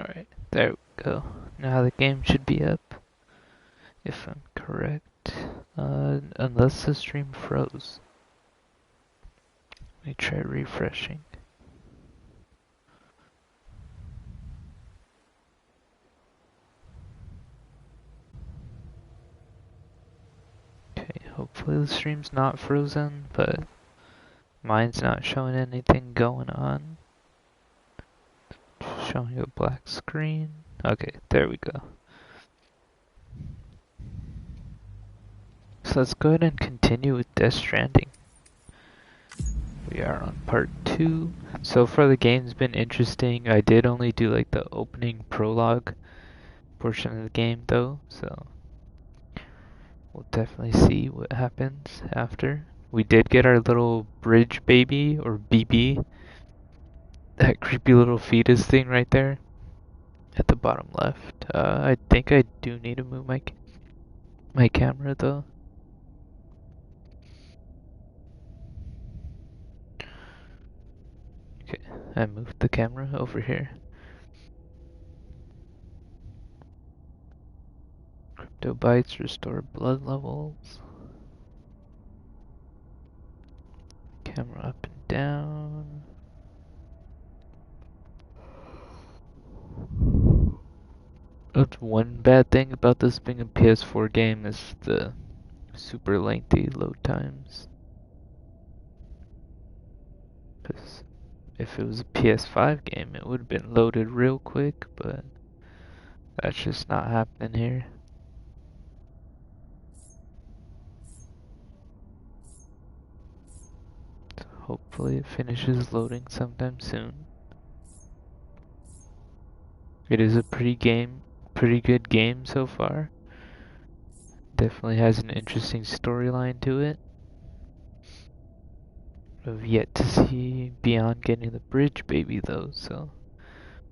Alright, there we go. Now the game should be up, if I'm correct. Unless the stream froze. Let me try refreshing. Okay, hopefully the stream's not frozen, but mine's not showing anything going on. Just showing a black screen. Okay, there we go. So let's go ahead and continue with Death Stranding. We are on part 2. So far the game's been interesting. I did only do like the opening prologue portion of the game though, so we'll definitely see what happens after. We did get our little bridge baby, or BB. That creepy little fetus thing right there at the bottom left. I think I do need to move my camera though. Okay, I moved the camera over here. Crypto bites restore blood levels. Camera up and down. That's one bad thing about this being a PS4 game is the super lengthy load times. Because if it was a PS5 game, it would have been loaded real quick, but that's just not happening here. So hopefully it finishes loading sometime soon. It is a pretty good game so far. Definitely has an interesting storyline to it. I've yet to see beyond getting the bridge baby though, so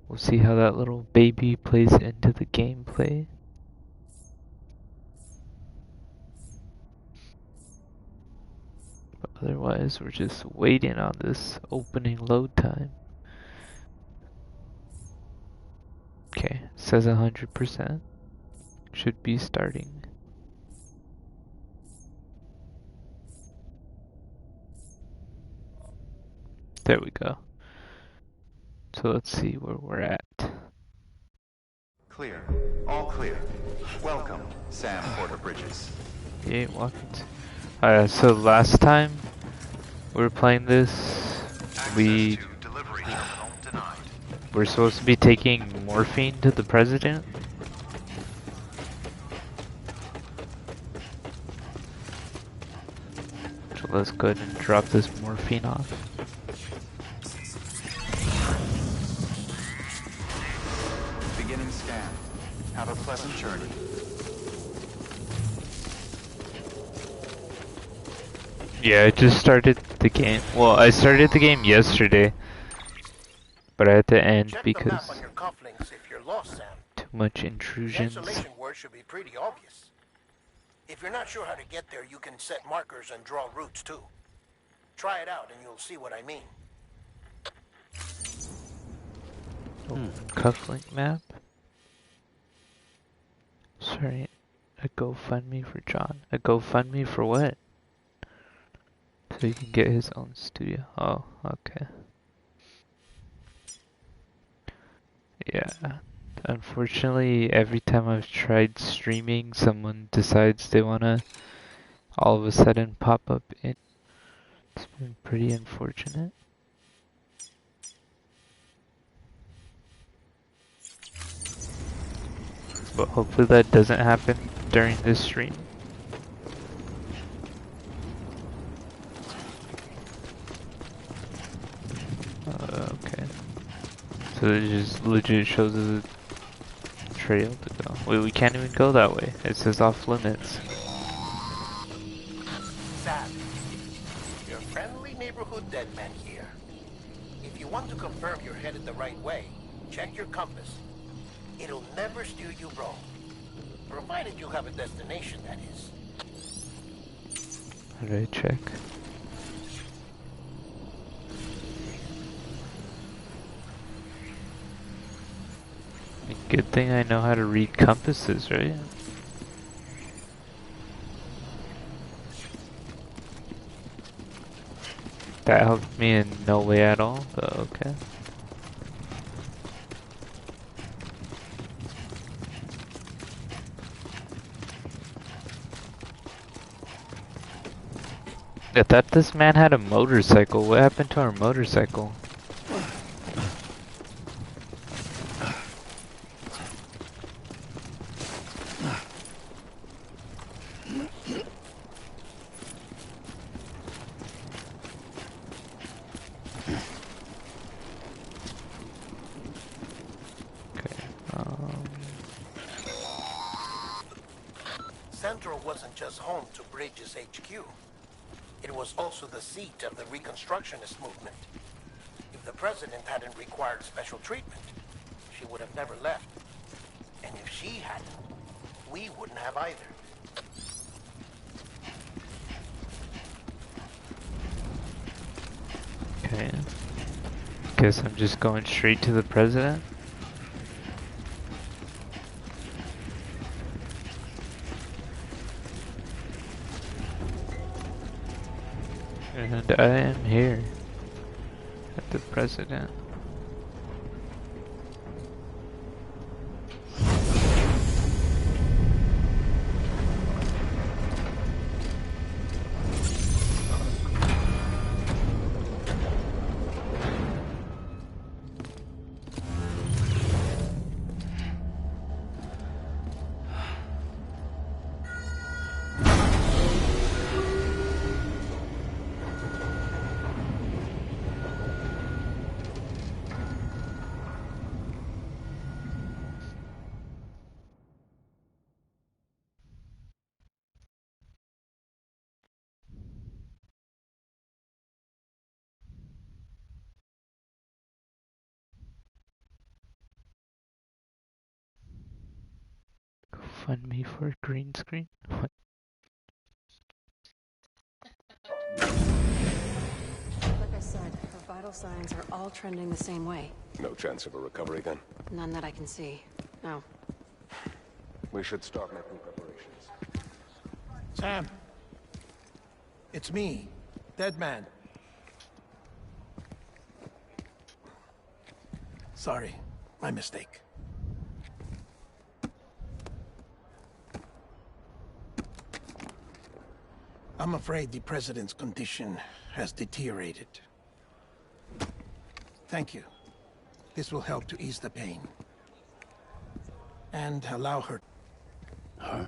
we'll see how that little baby plays into the gameplay. But otherwise, we're just waiting on this opening load time. Okay, says 100%. Should be starting. There we go. So let's see where we're at. Clear. All clear. Welcome, Sam Porter Bridges. He ain't walking. So last time we were playing this, we're supposed to be taking morphine to the president. So let's go ahead and drop this morphine off. Beginning scan. Have a pleasant journey. Yeah, I just started the game. Well, I started the game yesterday, but I had to end because too much intrusions. The exclamation word should be pretty obvious. If you're not sure how to get there, you can set markers and draw routes too. Try it out and you'll see what I mean. Cufflink map. Sorry, a GoFundMe for John. A GoFundMe for what? So he can get his own studio. Oh, okay. Yeah. Unfortunately, every time I've tried streaming, someone decides they wanna all of a sudden pop up in. It's been pretty unfortunate. But hopefully that doesn't happen during this stream. Okay. So it just legit shows us a trail to go. Wait, we can't even go that way. It says off limits. Sam, your friendly neighborhood deadman here. If you want to confirm you're headed the right way, check your compass. It'll never steer you wrong. Provided you have a destination, that is. How do I check? Good thing I know how to read compasses, right? That helped me in no way at all, but okay. I thought this man had a motorcycle. What happened to our motorcycle? Central wasn't just home to Bridges HQ. It was also the seat of the Reconstructionist movement. If the president hadn't required special treatment, she would have never left. And if she hadn't, we wouldn't have either. Okay. Guess I'm just going straight to the president. And I am here at the president. Fund me for a green screen? What? Like I said, her vital signs are all trending the same way. No chance of a recovery then? None that I can see. No. We should start making preparations. Sam. It's me, Dead Man. Sorry, my mistake. I'm afraid the president's condition has deteriorated. Thank you. This will help to ease the pain. And allow her... Her?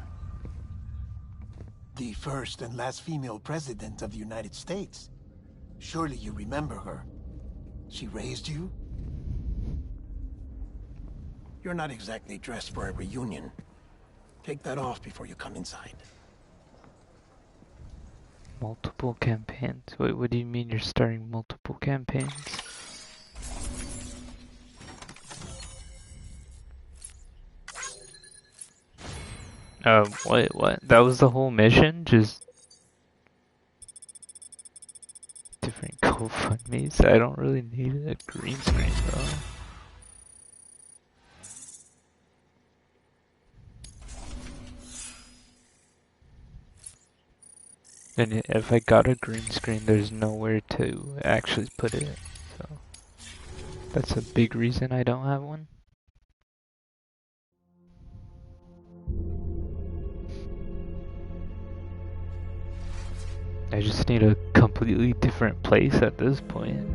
The first and last female president of the United States. Surely you remember her. She raised you? You're not exactly dressed for a reunion. Take that off before you come inside. Multiple campaigns? Wait, what do you mean you're starting multiple campaigns? Wait, what? That was the whole mission? Just different GoFundMes? I don't really need a green screen though. And if I got a green screen, there's nowhere to actually put it, so that's a big reason I don't have one. I just need a completely different place at this point.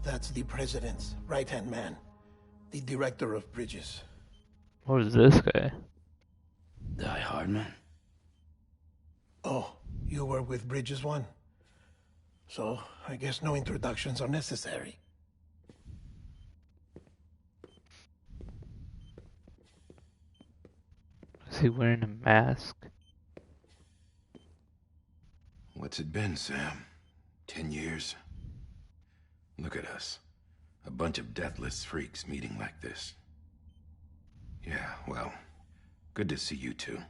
That's the president's right-hand man. The director of bridges. What is this guy? Die Hardman? Oh, you were with Bridges 1? So, I guess no introductions are necessary. Is he wearing a mask? What's it been, Sam? 10 years? Look at us. A bunch of deathless freaks meeting like this. Yeah, well, good to see you two.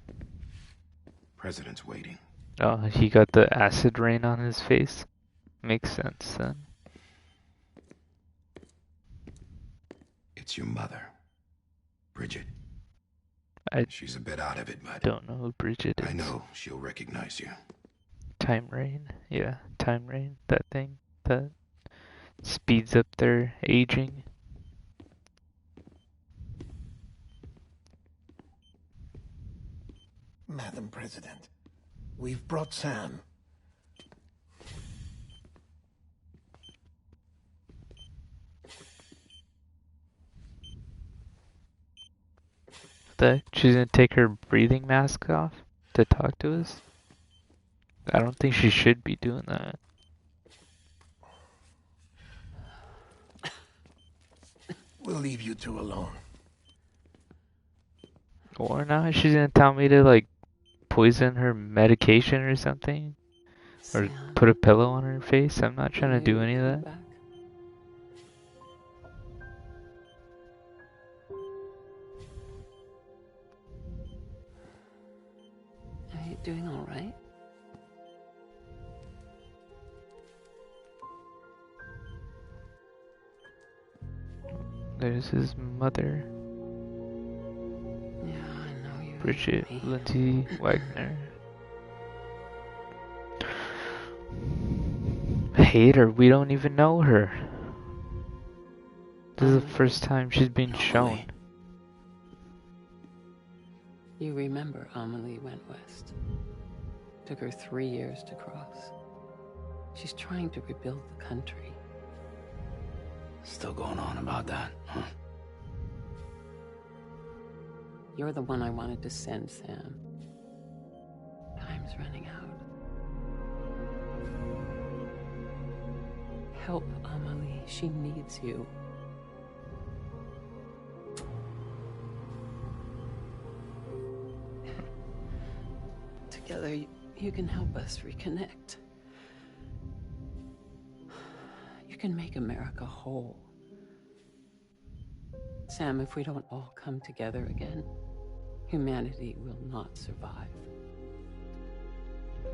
President's waiting. Oh, he got the acid rain on his face. Makes sense then. It's your mother, Bridget. I She's a bit out of it, but don't know who Bridget is. I know she'll recognize you. Time Rain? Yeah, Time Rain. That thing that speeds up their aging. Madam President, we've brought Sam. She's gonna take her breathing mask off to talk to us? I don't think she should be doing that. We'll leave you two alone. Or not, she's gonna tell me to like poison her medication or something? Or Sam, put a pillow on her face? I'm not trying to do any of you that. back? Are you doing all right? There's his mother, Yeah, I know you. Bridget hate me. Lindsay Wagner. Hate her? We don't even know her. This is the first time she's been shown. You remember Amelie went west. Took her 3 years to cross. She's trying to rebuild the country. Still going on about that, huh? You're the one I wanted to send, Sam. Time's running out. Help Amelie. She needs you. Together, you can help us reconnect. You can make America whole. Sam, if we don't all come together again, humanity will not survive.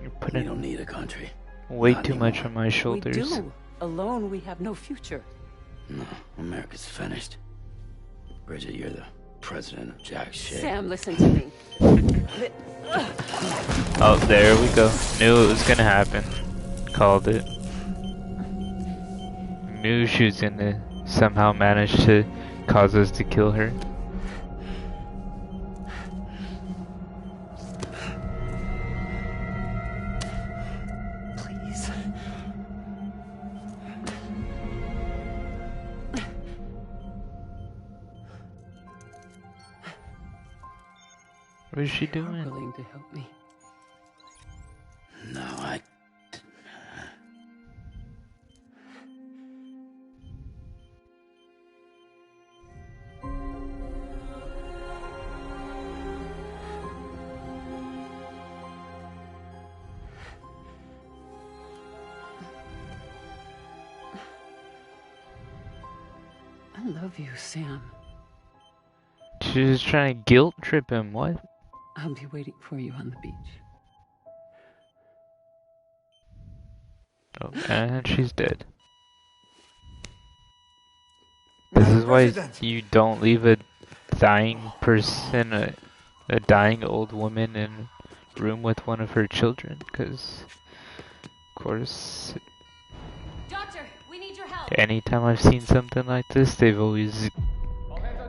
You're We putting don't need a country. way Not too much anymore. on my shoulders. We do. Alone, we have no future. No, America's finished. Bridget, you're the president of jack shit. Sam, listen to me. Oh, there we go. Knew it was gonna happen. Called it. Knew she was gonna somehow manage to cause us to kill her. Please. What is she You're doing? willing to help me. No, I... I love you, Sam. She's trying to guilt trip him. What? I'll be waiting for you on the beach. Oh, and she's dead. This is why you don't leave a dying person, a dying old woman in a room with one of her children, because, of course, Doctor, we need your help. anytime I've seen something like this, they've always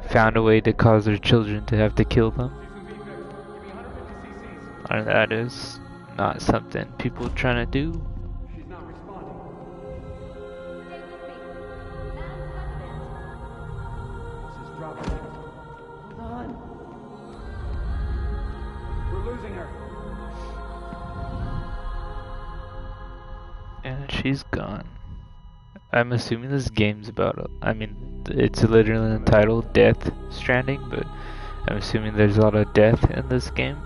found a way to cause their children to have to kill them. And that is not something people are trying to do. She's not responding. This is dropping. Hold on. We're losing her. And she's gone. I'm assuming this game's about, I mean, it's literally entitled Death Stranding, but I'm assuming there's a lot of death in this game.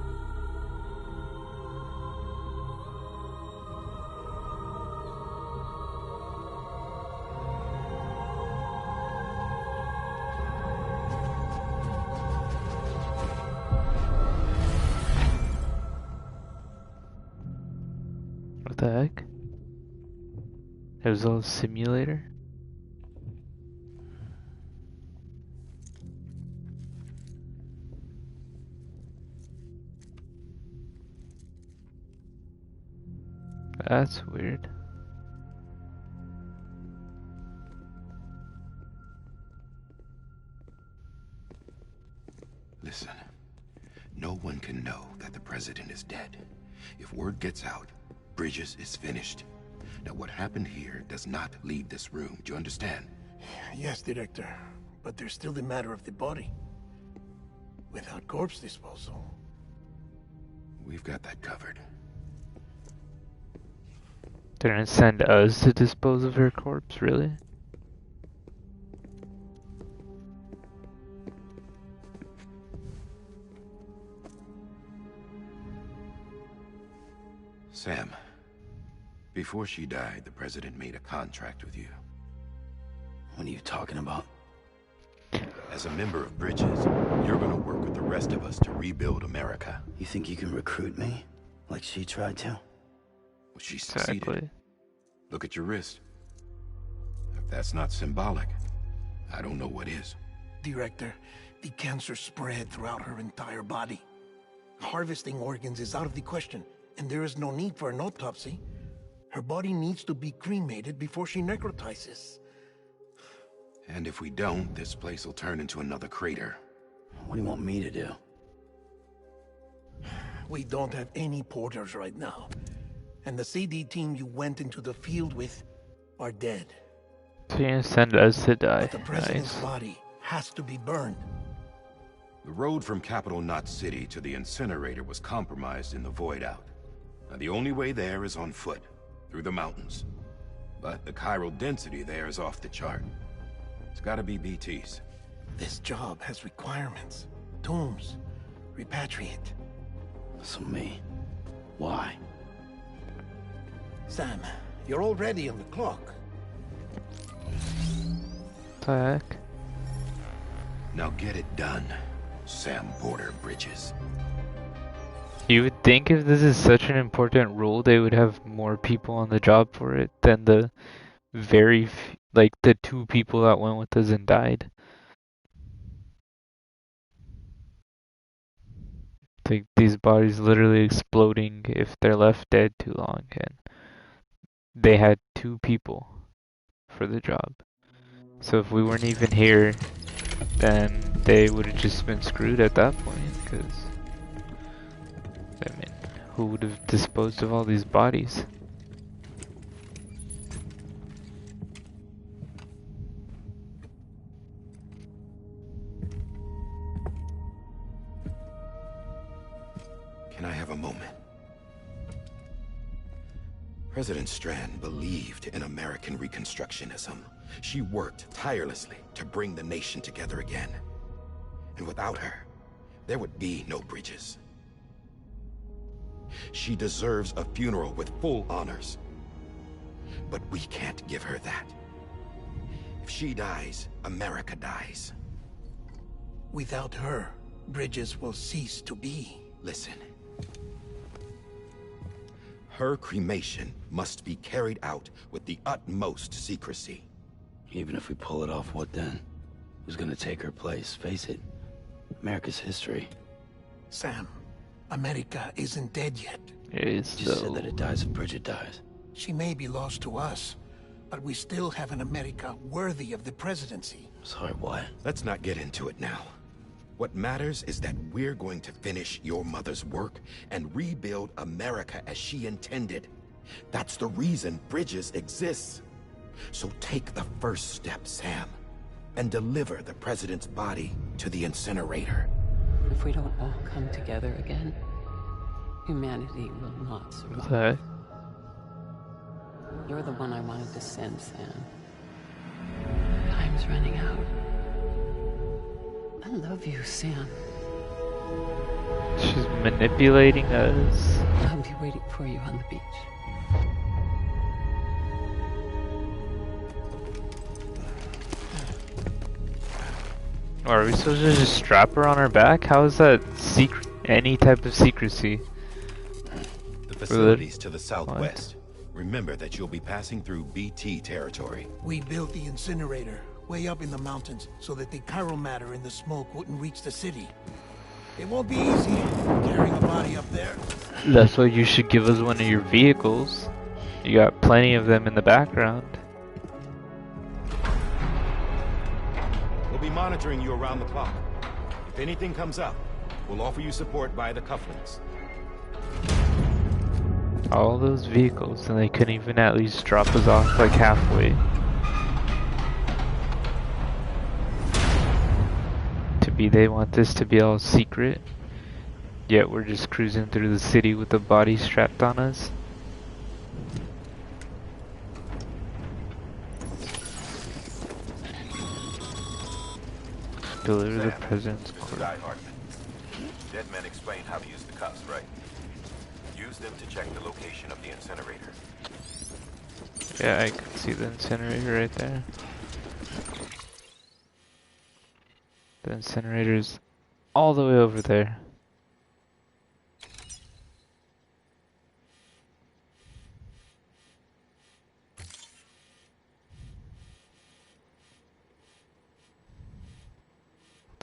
What the heck? It was a simulator. That's weird. Listen, no one can know that the president is dead. If word gets out, Bridges is finished. Now what happened here does not leave this room, do you understand? Yes, Director. But there's still the matter of the body. Without corpse disposal. We've got that covered. They're gonna send us to dispose of her corpse, really? Sam, before she died, the president made a contract with you. What are you talking about? As a member of Bridges, you're gonna work with the rest of us to rebuild America. You think you can recruit me? Like she tried to? Well, she succeeded. Exactly. Look at your wrist. If that's not symbolic, I don't know what is. Director, the cancer spread throughout her entire body. Harvesting organs is out of the question, and there is no need for an autopsy. Her body needs to be cremated before she necrotizes. And if we don't, this place will turn into another crater. What do you want me to do? We don't have any porters right now. And the CD team you went into the field with are dead. So you're gonna send us to die. But the president's Nice. body has to be burned. The road from Capital Knot City to the incinerator was compromised in the void out. Now the only way there is on foot, through the mountains. But the chiral density there is off the chart. It's gotta be BTs. This job has requirements. Tombs. Repatriate. So me. Why? Sam, you're already on the clock. What the heck? Now get it done, Sam Porter Bridges. You would think if this is such an important role, they would have more people on the job for it than the like the 2 people that went with us and died. Like these bodies literally exploding if they're left dead too long, and they had 2 people for the job. So if we weren't even here, then they would have just been screwed at that point, because I mean, who would have disposed of all these bodies? Can I have a moment? President Strand believed in American Reconstructionism. She worked tirelessly to bring the nation together again. And without her, there would be no Bridges. She deserves a funeral with full honors. But we can't give her that. If she dies, America dies. Without her, Bridges will cease to be. Listen. Her cremation must be carried out with the utmost secrecy. Even if we pull it off, what then? Who's gonna take her place? Face it. America's history. Sam, America isn't dead yet. It is Just said though. that it dies if Bridget dies. She may be lost to us, but we still have an America worthy of the presidency. Sorry, what? Let's not get into it now. What matters is that we're going to finish your mother's work and rebuild America as she intended. That's the reason Bridges exists. So take the first step, Sam, and deliver the president's body to the incinerator. If we don't all come together again, humanity will not What survive. the heck? You're the one I wanted to send, Sam. Time's running out. I love you, Sam. She's manipulating us. I'll be waiting for you on the beach. Are we supposed to just strap her on our back? How is that any type of secrecy? The facilities to the southwest. Remember that you'll be passing through BT territory. We built the incinerator way up in the mountains so that the chiral matter in the smoke wouldn't reach the city. It won't be easy carrying a body up there. That's why you should give us one of your vehicles. You got plenty of them in the background. We'll be monitoring you around the clock. If anything comes up, we'll offer you support via the cufflinks. All those vehicles, and they couldn't even at least drop us off like halfway. They want this to be all secret, yet we're just cruising through the city with the body strapped on us. Deliver the president's corpse. Dead men explained how to use the cuffs, right? Use them to check the location of the incinerator. Yeah, I can see the incinerator right there. The incinerator's all the way over there.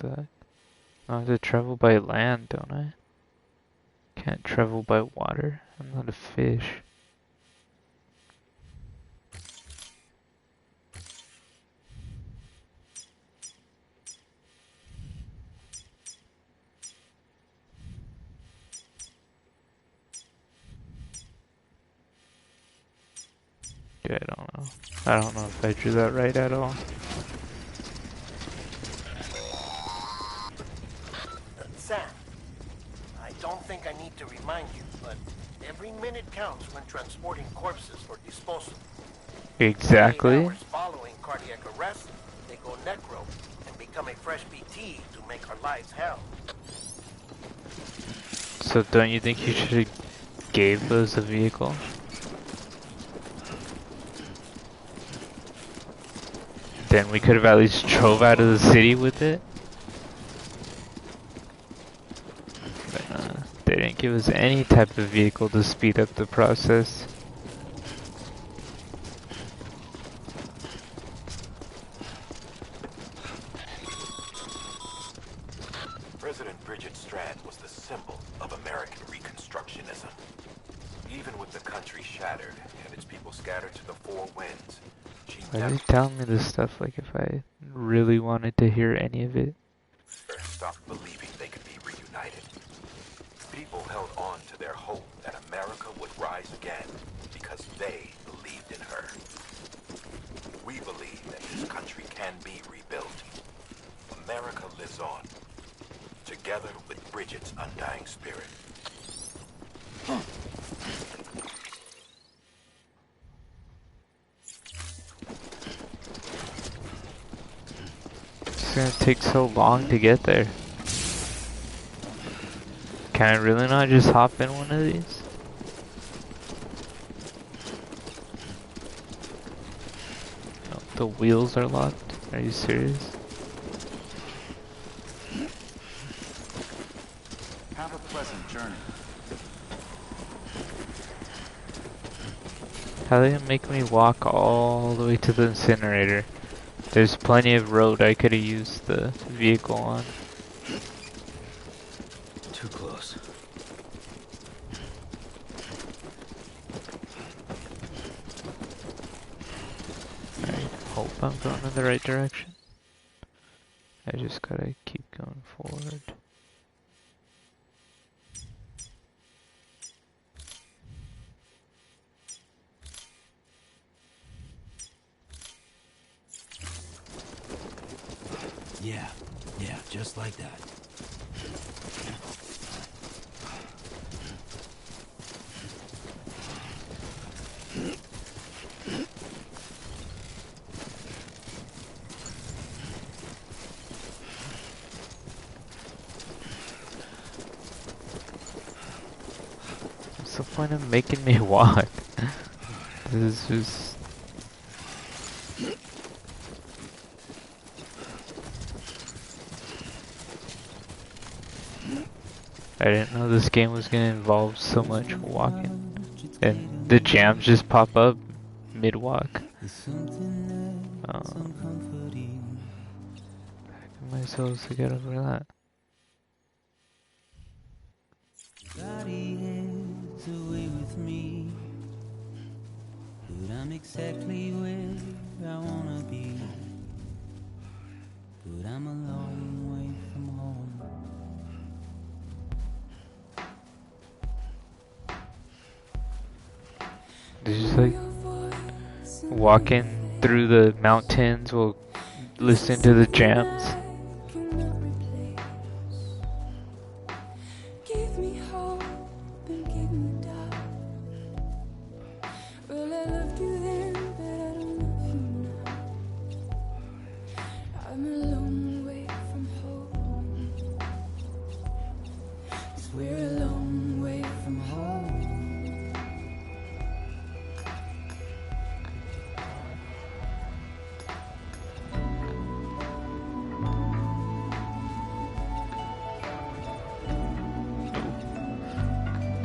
What? I have to travel by land, don't I? Can't travel by water. I'm not a fish. Yeah, I don't know. I don't know if I drew that right at all. Sam, I don't think I need to remind you, but every minute counts when transporting corpses for disposal. Exactly. 8 hours following cardiac arrest, they go necro and become a fresh BT to make our lives hell. So don't you think you should have gave us a vehicle? Then we could have at least drove out of the city with it. But they didn't give us any type of vehicle to speed up the process. President Bridget Strand was the symbol of American Reconstructionism. Even with the country shattered and its people scattered to the four winds, she Why are never they telling me this stuff like if I really wanted to hear any of it? stopped believing they could be reunited. People held on to their hope that America would rise again because they believed in her. We believe that this country can be rebuilt. America lives on, together with Bridget's undying spirit. It's gonna take so long to get there. Can I really not just hop in one of these? No, the wheels are locked. Are you serious? Have a pleasant journey. How they gonna make me walk all the way to the incinerator? There's plenty of road I could have used the vehicle on. Too close. Alright, hope I'm going in the right direction. I just gotta keep going forward. Yeah, just like that. What's the point of making me walk? This is just... I didn't know this game was gonna involve so much walking. And The jams just pop up mid-walk. How am I supposed to get over that? Body heads away with me, but I'm exactly where I wanna be. But I'm a long way from home. Just like walking through the mountains while listening to the jams. Give me hope and give me doubt. Well, I loved you then, but I don't love you now. I'm a long way from home. 'Cause we're a long way from home.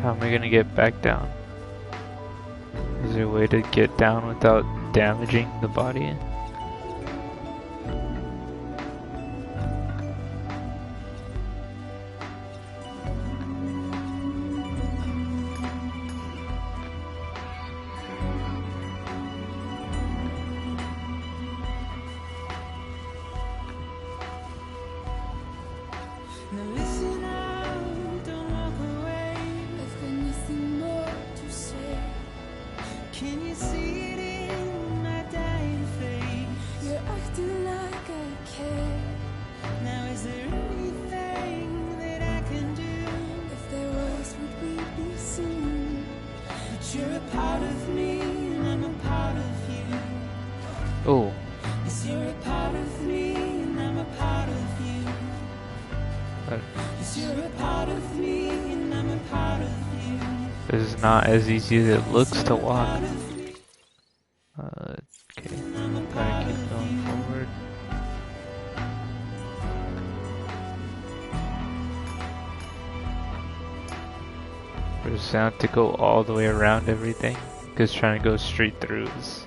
How am I gonna get back down? Is there a way to get down without damaging the body? Now listen out, don't walk away. I've got nothing more to say. Can you see it in my dying face? You're acting like I care. Now is there anything that I can do? If there was, would we be seen? But you're a part of me and I'm a part of you. Oh. Yes, you're a part of me and I'm a part of you. Yes, you're a part of me and I'm a part of you. This is not as easy as it looks to walk. Okay, gotta keep going forward. We just have to go all the way around everything, because trying to go straight through is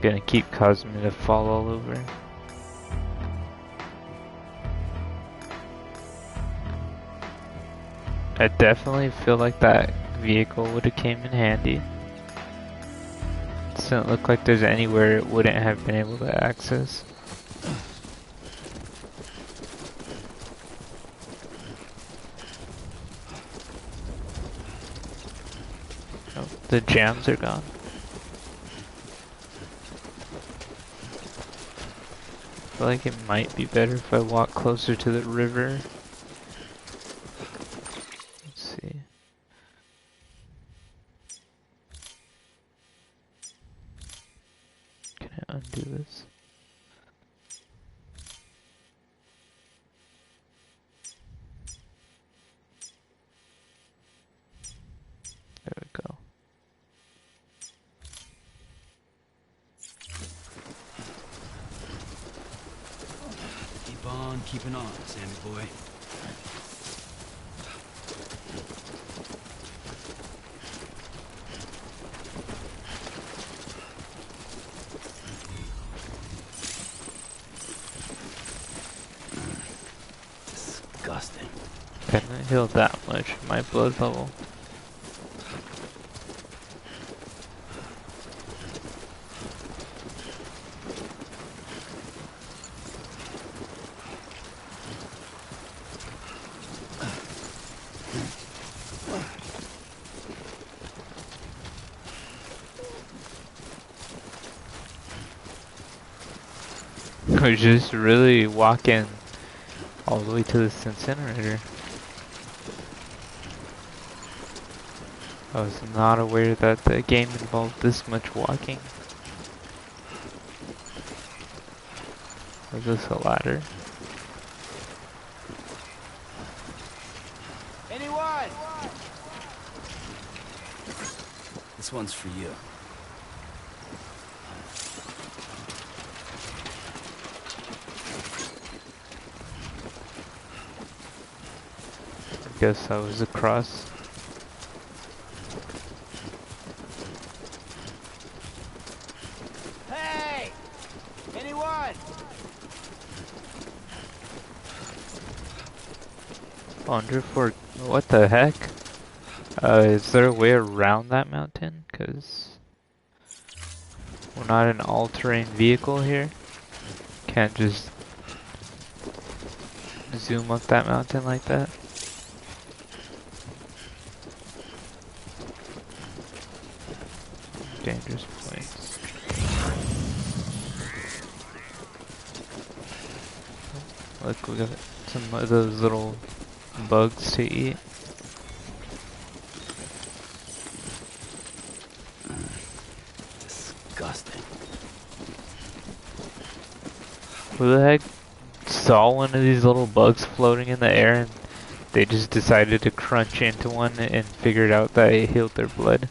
gonna keep causing me to fall all over. I definitely feel like that vehicle would have came in handy. It doesn't look like there's anywhere it wouldn't have been able to access. Oh, the jams are gone. I feel like it might be better if I walk closer to the river. See. Can I undo this? There we go. Keep on keeping on, Sammy boy. Disgusting. Couldn't heal that much at my blood level. We're just really walking all the way to this incinerator. I was not aware that the game involved this much walking. Was this a ladder? Anyone? This one's for you. I guess that was across. Wonder for what the heck? Is there a way around that mountain? Cause we're not an all-terrain vehicle here. Can't just zoom up that mountain like that. Dangerous points. Look, we got some of those little bugs to eat. Disgusting. Who the heck saw one of these little bugs floating in the air and they just decided to crunch into one and figured out that it healed their blood?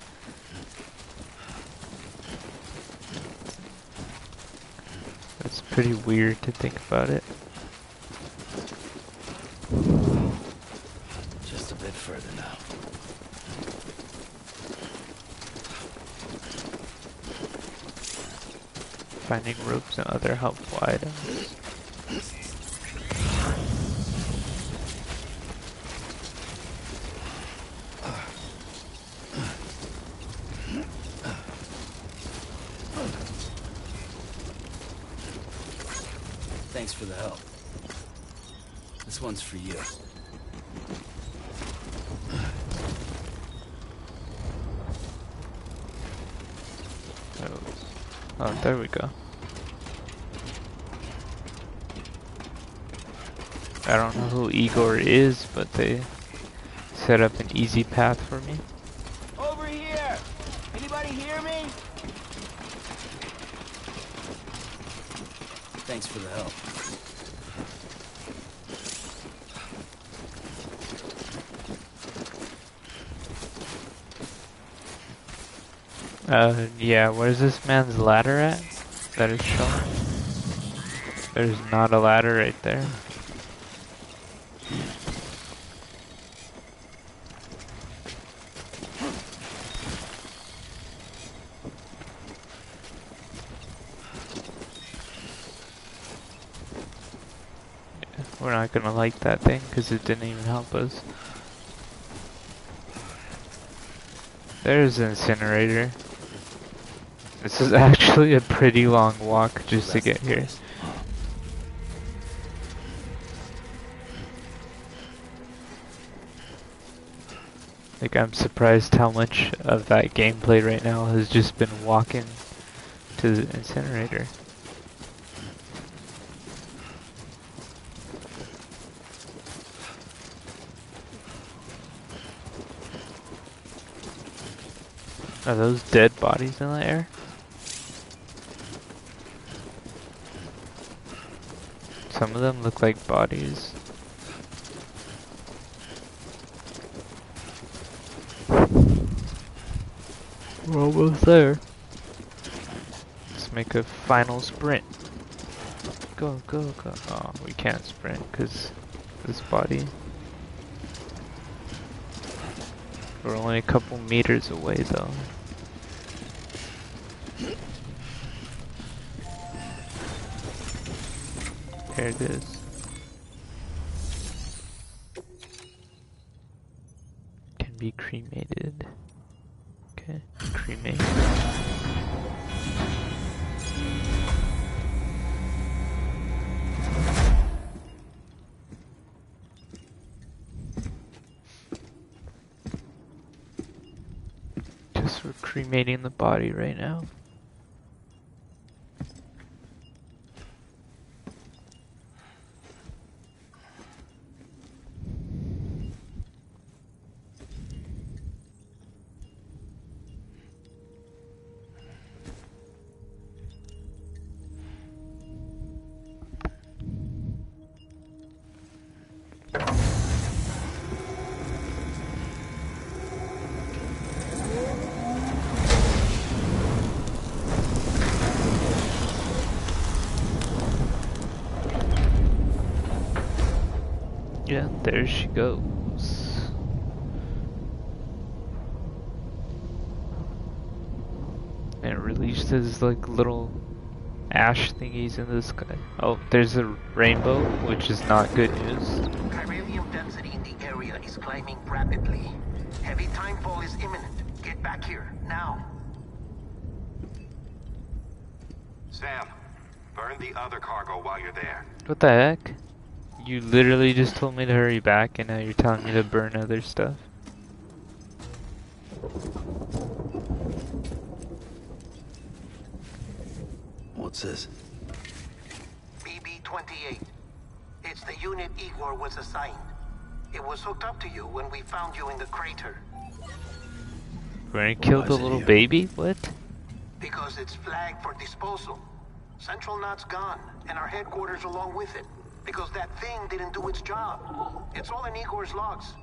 That's pretty weird to think about it. Just a bit further now. Finding ropes and other helpful items. Thanks for the help. This one's for you. Oh, there we go. I don't know who Igor is, but they set up an easy path for me. Over here! Anybody hear me? Thanks for the help. Yeah, where's this man's ladder at? That is showing. There's not a ladder right there. Yeah, we're not gonna like that thing because it didn't even help us. There's an incinerator. This is actually a pretty long walk just to get here. Like, I'm surprised how much of that gameplay right now has just been walking to the incinerator. Are those dead bodies in the air? Some of them look like bodies. We're almost there. Let's make a final sprint. Go, go, go. Oh, we can't sprint because this body. We're only a couple meters away though. Here it is. Can be cremated. Okay, cremate. Just we're cremating the body right now. Yeah, there she goes. And it releases like little ash thingies in the sky. Oh, there's a rainbow, which is not good news. Chiralium density in the air rapidly. Heavy timefall is imminent. Get back here, now. Sam, burn the other cargo while you're there. What the heck? You literally just told me to hurry back and now you're telling me to burn other stuff. What's this? BB-28. It's the unit Igor was assigned. It was hooked up to you when we found you in the crater. We're gonna kill the little baby? What? Because it's flagged for disposal. Central Knot's gone, and our headquarters along with it. Because that thing didn't do its job. It's all in Igor's logs.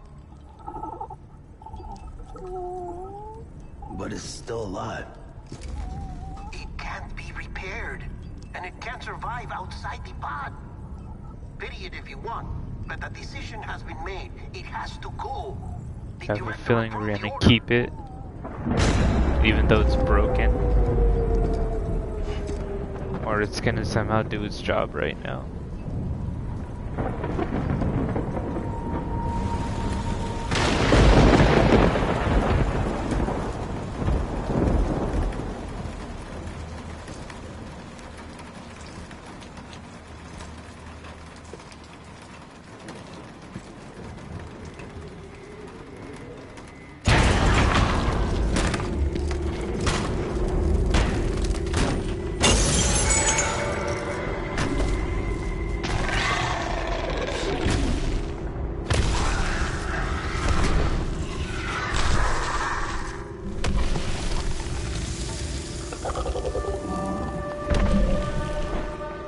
But it's still alive. It can't be repaired, and it can't survive outside the pod. Pity it if you want, but the decision has been made. It has to go. I have a feeling we're gonna keep it, even though it's broken. Or it's gonna somehow do its job right now.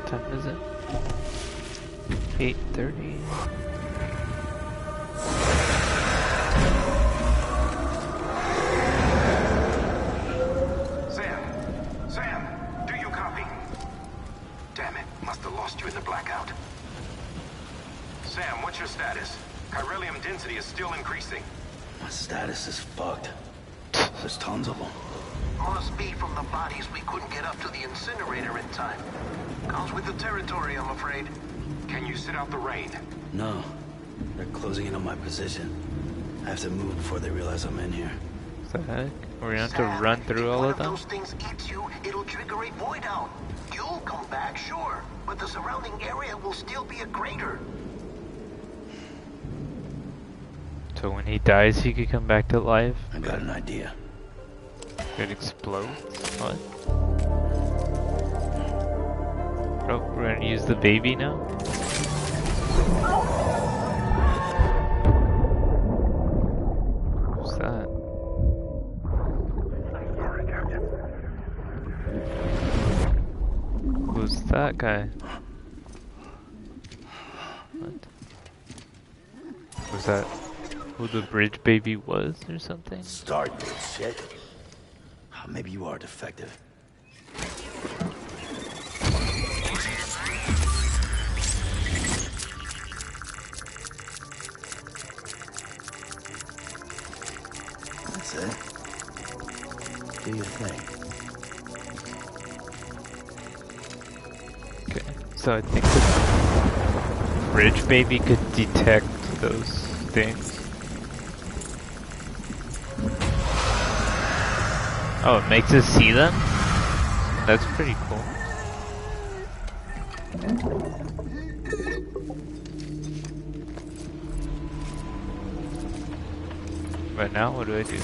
Time is it? 8:30. Sam, do you copy? Damn it, must have lost you in the blackout. Sam, what's your status? Chiralium density is still increasing. My status is fucked. There's tons of them. Must be from the bodies we couldn't get up to the incinerator in time. Comes with the territory, I'm afraid. Can you sit out the rain? No. They're closing in on my position. I have to move before they realize I'm in here. What the heck? We're gonna have to run through all of them? If those things eats you, it'll trigger a void out. You'll come back, sure, but the surrounding area will still be a crater. So when he dies, he could come back to life? I got an idea. It explodes? What? Oh, we're gonna use the baby now? What's that? Who's that guy? What? Was that who the bridge baby was or something? Start this shit. Maybe you are defective. That's it. Do your thing. Okay, so I think the bridge baby could detect those things. Oh, it makes us see them? That's pretty cool. But now what do I do?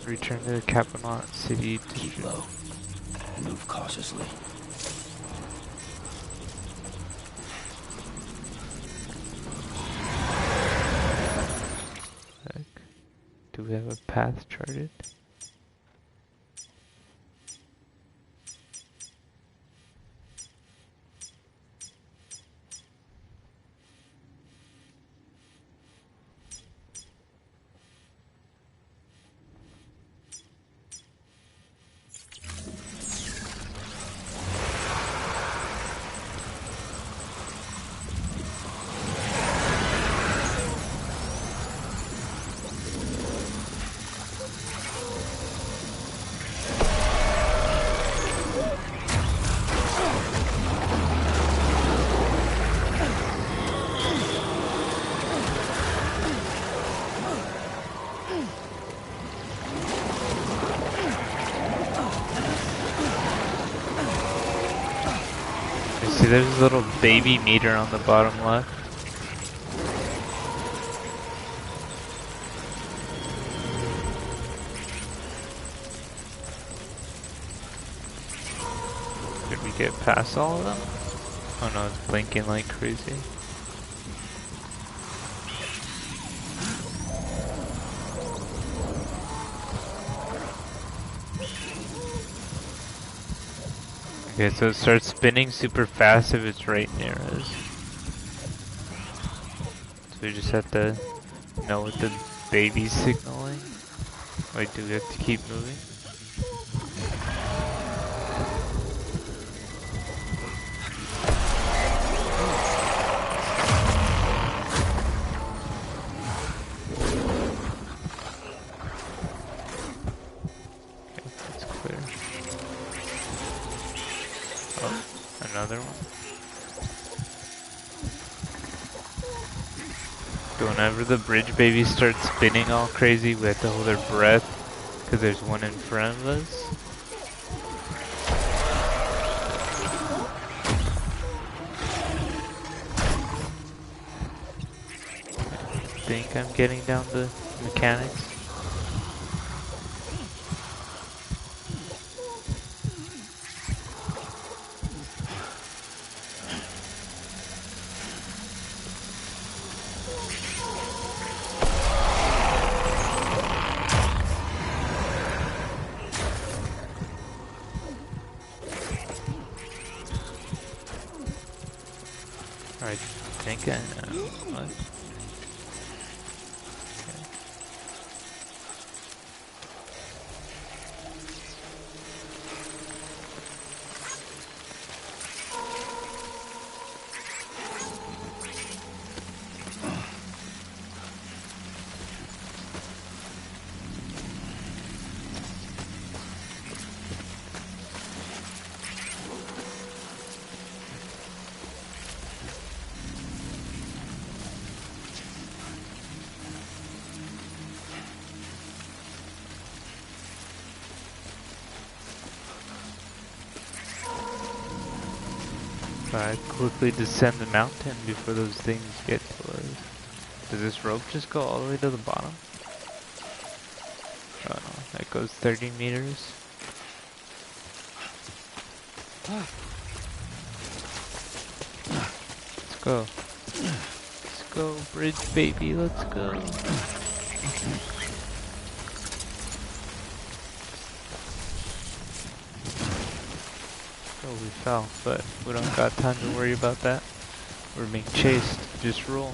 Return to the Capital City Keep low. Move cautiously. Do we have a path charted? See, there's a little baby meter on the bottom left. Did we get past all of them? Oh no, it's blinking like crazy. Okay, so it starts spinning super fast if it's right near us. So we just have to know what the baby's signaling. Wait, do we have to keep moving? Okay, that's clear. Oh, another one. So whenever the bridge baby starts spinning all crazy, we have to hold our breath because there's one in front of us. I think I'm getting down the mechanics. I think I know. What? I quickly descend the mountain before those things get to us. Does this rope just go all the way to the bottom? Oh no, that goes 30 meters. Let's go. Let's go, bridge baby, let's go. Oh, we fell, but we don't got time to worry about that. We're being chased, just roll.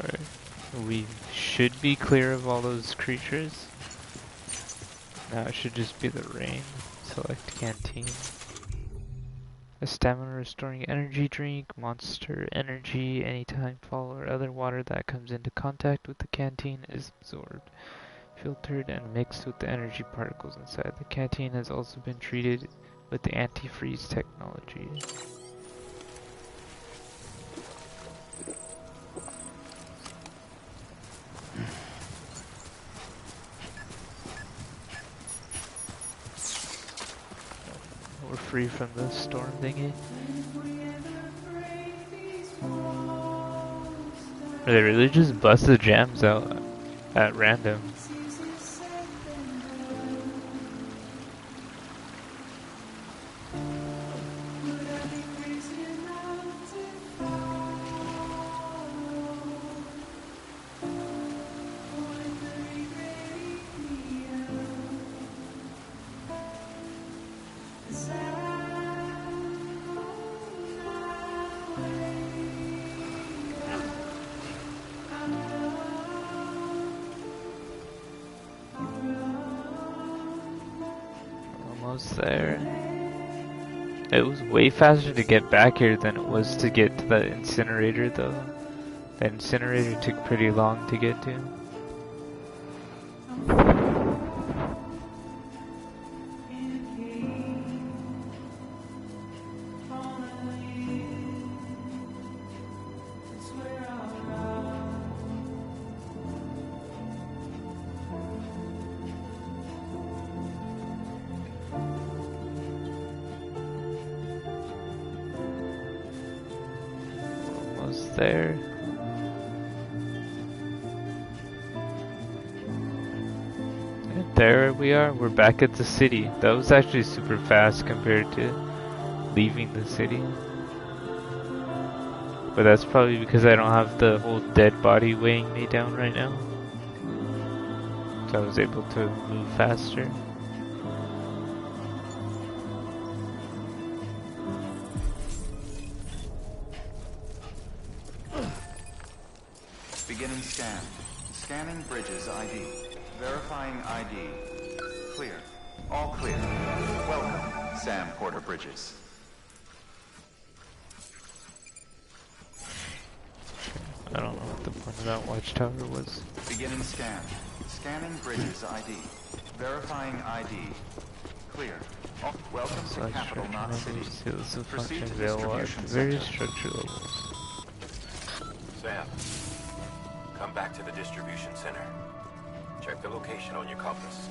Alright, we should be clear of all those creatures. Now it should just be the rain. Select canteen. A stamina restoring energy drink, monster energy, anytime fall or other water that comes into contact with the canteen is absorbed, filtered, and mixed with the energy particles inside. The canteen has also been treated with the antifreeze technology. We're free from the storm thingy. They really just bust the jams out at random. Almost there. It was way faster to get back here than it was to get to the incinerator though. The incinerator took pretty long to get to. there. And there we are, we're back at the city. That was actually super fast compared to leaving the city. But that's probably because I don't have the whole dead body weighing me down right now. So I was able to move faster. Beginning scan. Scanning bridges ID. Verifying ID. Clear. All clear. Welcome, Sam Porter Bridges. I don't know what the point of that watchtower was. Beginning scan. Scanning bridges ID. Verifying ID. Clear. Welcome to Capital Knot City. Seals of Proceed function to available at distribution various center. structure levels. Sam, come back to the distribution center. Check the location on your compass.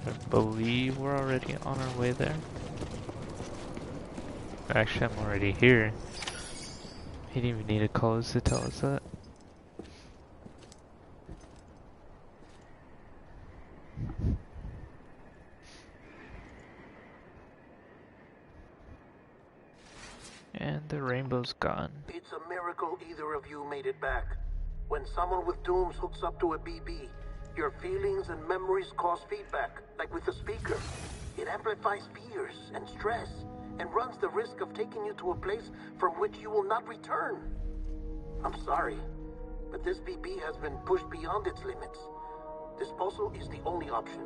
I believe we're already on our way there. Actually, I'm already here. He didn't even need to call us to tell us that. And the rainbow's gone. It's a miracle either of you made it back. When someone with dooms hooks up to a BB, your feelings and memories cause feedback, like with a speaker. It amplifies fears and stress, and runs the risk of taking you to a place from which you will not return. I'm sorry, but this BB has been pushed beyond its limits. Disposal is the only option.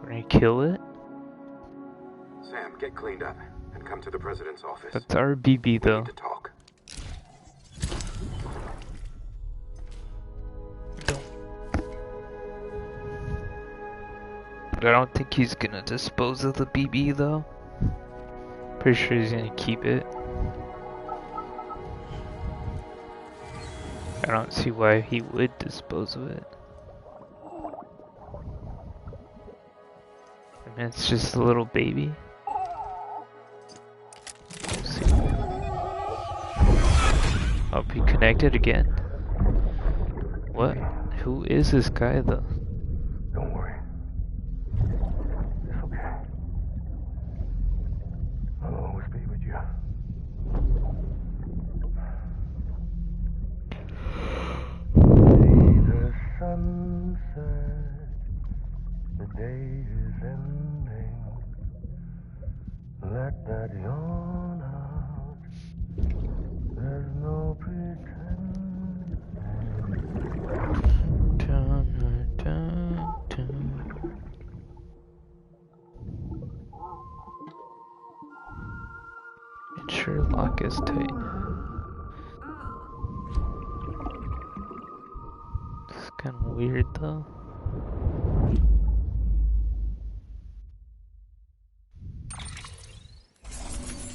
We're gonna kill it? Sam, get cleaned up and come to the president's office. That's our BB though. We need to talk. I don't think he's gonna dispose of the BB though. Pretty sure he's gonna keep it. I don't see why he would dispose of it. I mean, it's just a little baby. We'll see. Hope he connected again. What? Who is this guy though? Don't worry. It's okay. I'll always be with you. See the sunset. The day is ending. Let that yawn out. There's no pretending. Dun, dun, dun. Ensure lock is tight. It's kind of weird though.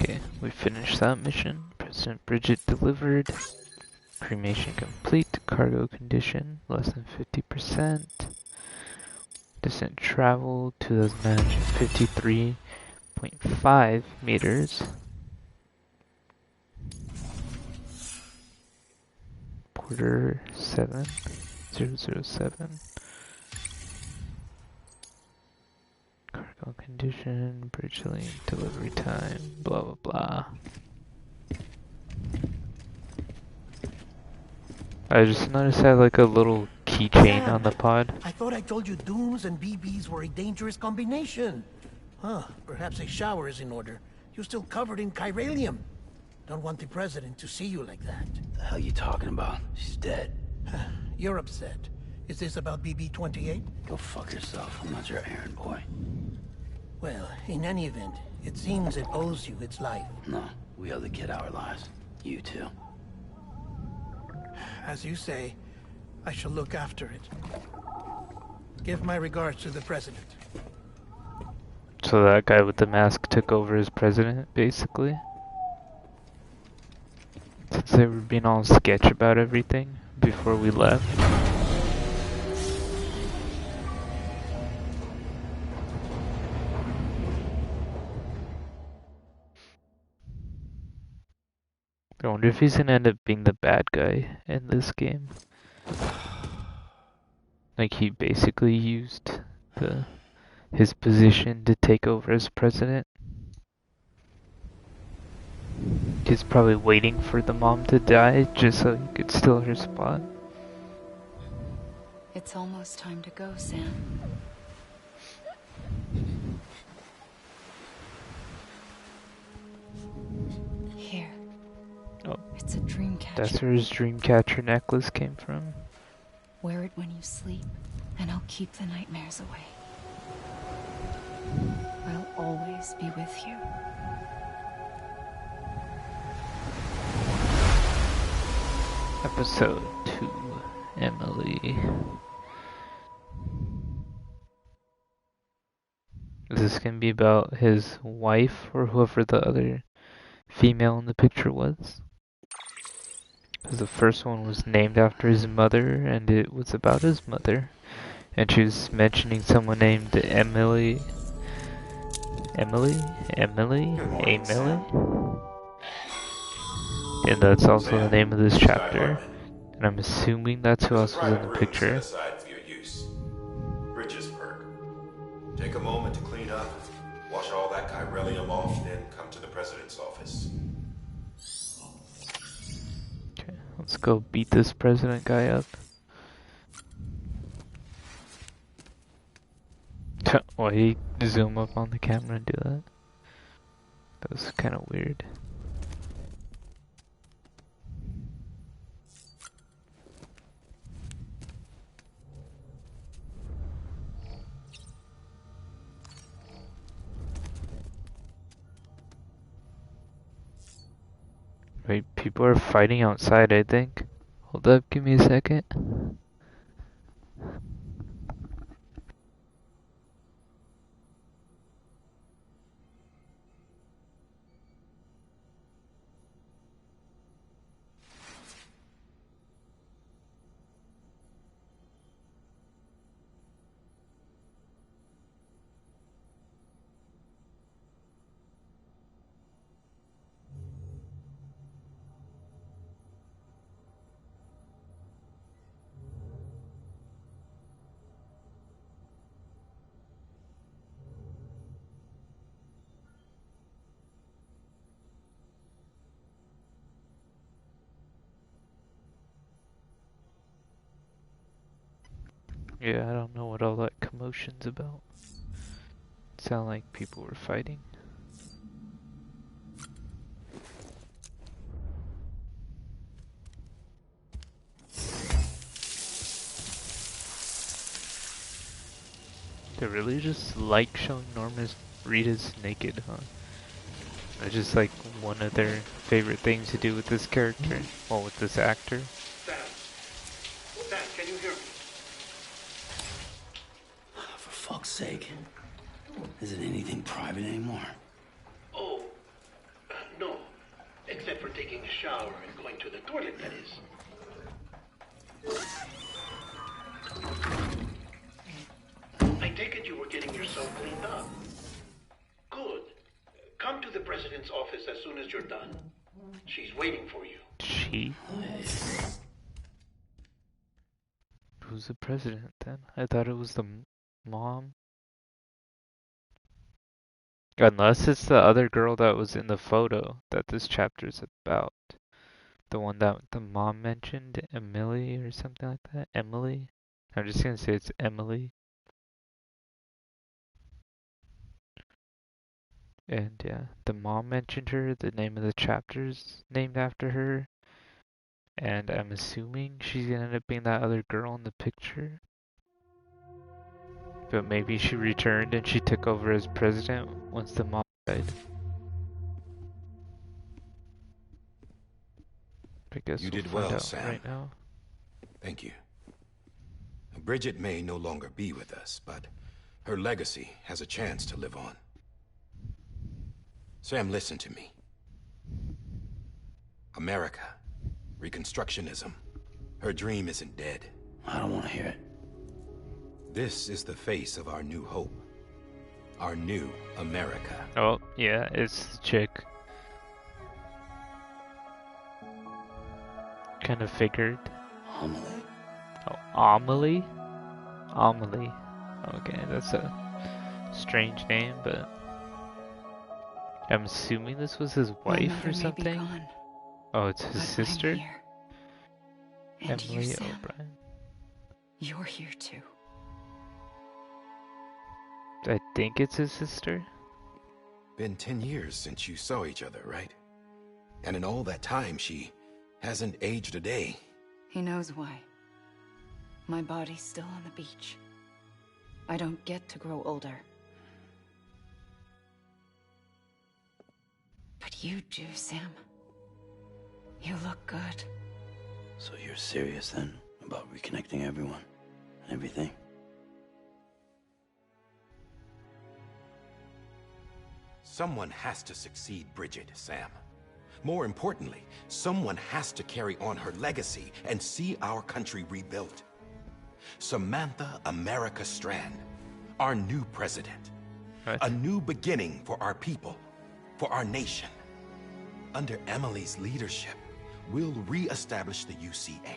Okay, we finished that mission. President Bridget delivered. Cremation complete. Cargo condition less than 50%. Descent travel 2,953.5 meters. Porter 7007. Cargo condition, bridge lane, delivery time, blah blah blah. I just noticed I had like a little keychain on the pod. I thought I told you dooms and BBs were a dangerous combination. Huh, perhaps a shower is in order. You're still covered in chiralium. Don't want the president to see you like that. The hell you talking about? She's dead. You're upset. Is this about BB-28? Go fuck yourself. I'm not your errand boy. Well, in any event, it seems it owes you its life. No, we owe the kid our lives. You too. As you say, I shall look after it. Give my regards to the president. So that guy with the mask took over as president, basically? Since they were being all sketch about everything before we left. wonder if he's gonna end up being the bad guy in this game. Like he basically used his position to take over as president. He's probably waiting for the mom to die just so he could steal her spot. It's almost time to go, Sam. Here. Oh. It's a dream catcher. That's where his dream catcher necklace came from. Wear it when you sleep, and I'll keep the nightmares away. I'll always be with you. Episode 2, Emily. Is this gonna be about his wife or whoever the other female in the picture was? Because the first one was named after his mother, and it was about his mother. And she was mentioning someone named Emily. Emily? And that's also the name of this chapter. And I'm assuming that's who else was in the picture. Aside for your use. Bridges perk. Take a moment to clean up, wash all that chiralium off, then come to the president's office. Okay, let's go beat this president guy up. Why did he zoom up on the camera and do that? That was kind of weird. Wait, people are fighting outside, I think. Hold up, give me a second. Yeah, I don't know what all that commotion's about. Sound like people were fighting. They really just like showing Norma Reedus naked, huh? That's just like one of their favorite things to do with this character. Well, with this actor. Sam, can you hear me? For fuck's sake. Isn't anything private anymore? Oh, no. Except for taking a shower and going to the toilet, that is. I take it you were getting yourself cleaned up. Good. Come to the president's office as soon as you're done. She's waiting for you. She? Who's the president then? I thought it was the mom. Unless it's the other girl that was in the photo that this chapter is about. The one that the mom mentioned, Emily or something like that. Emily? I'm just gonna say it's Emily. And yeah, the mom mentioned her, the name of the chapter's named after her. And I'm assuming she's gonna end up being that other girl in the picture. But maybe she returned and she took over as president once the mom died. I guess You we'll did find well, out Sam. right now. Thank you. Bridget may no longer be with us, but her legacy has a chance to live on. Sam, listen to me. America, Reconstructionism. Her dream isn't dead. I don't want to hear it. This is the face of our new hope. Our new America. Oh, yeah, it's the chick. kind of figured. Amelie. Oh, Amelie? Amelie. Okay, that's a strange name, but I'm assuming this was his My wife mother or may be something. gone, Oh, it's his but I'm sister? here. And Emily you, Sam, O'Brien. you're here too. I think it's his sister. Been 10 years since you saw each other, right? And in all that time, she hasn't aged a day. He knows why. My body's still on the beach. I don't get to grow older. But you do, Sam. You look good. So you're serious then about reconnecting everyone and everything? Someone has to succeed Bridget, Sam. More importantly, someone has to carry on her legacy and see our country rebuilt. Samantha America Strand, our new president. Right. A new beginning for our people, for our nation. Under Emily's leadership, we'll re-establish the UCA,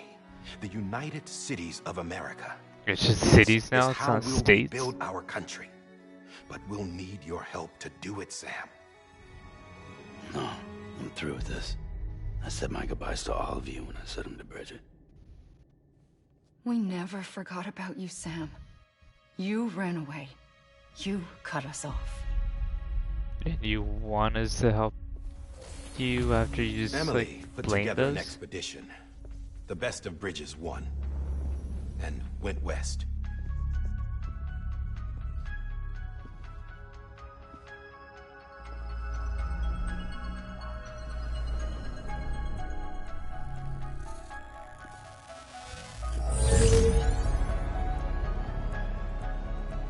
the United Cities of America. It's just This cities is now, it's how not we'll states. rebuild our country. But we'll need your help to do it, Sam. No, I'm through with this. I said my goodbyes to all of you when I said them to Bridget. We never forgot about you, Sam. You ran away. You cut us off. And you want us to help you after you just Emily like put blamed together an us? expedition. The best of Bridges won. And went west.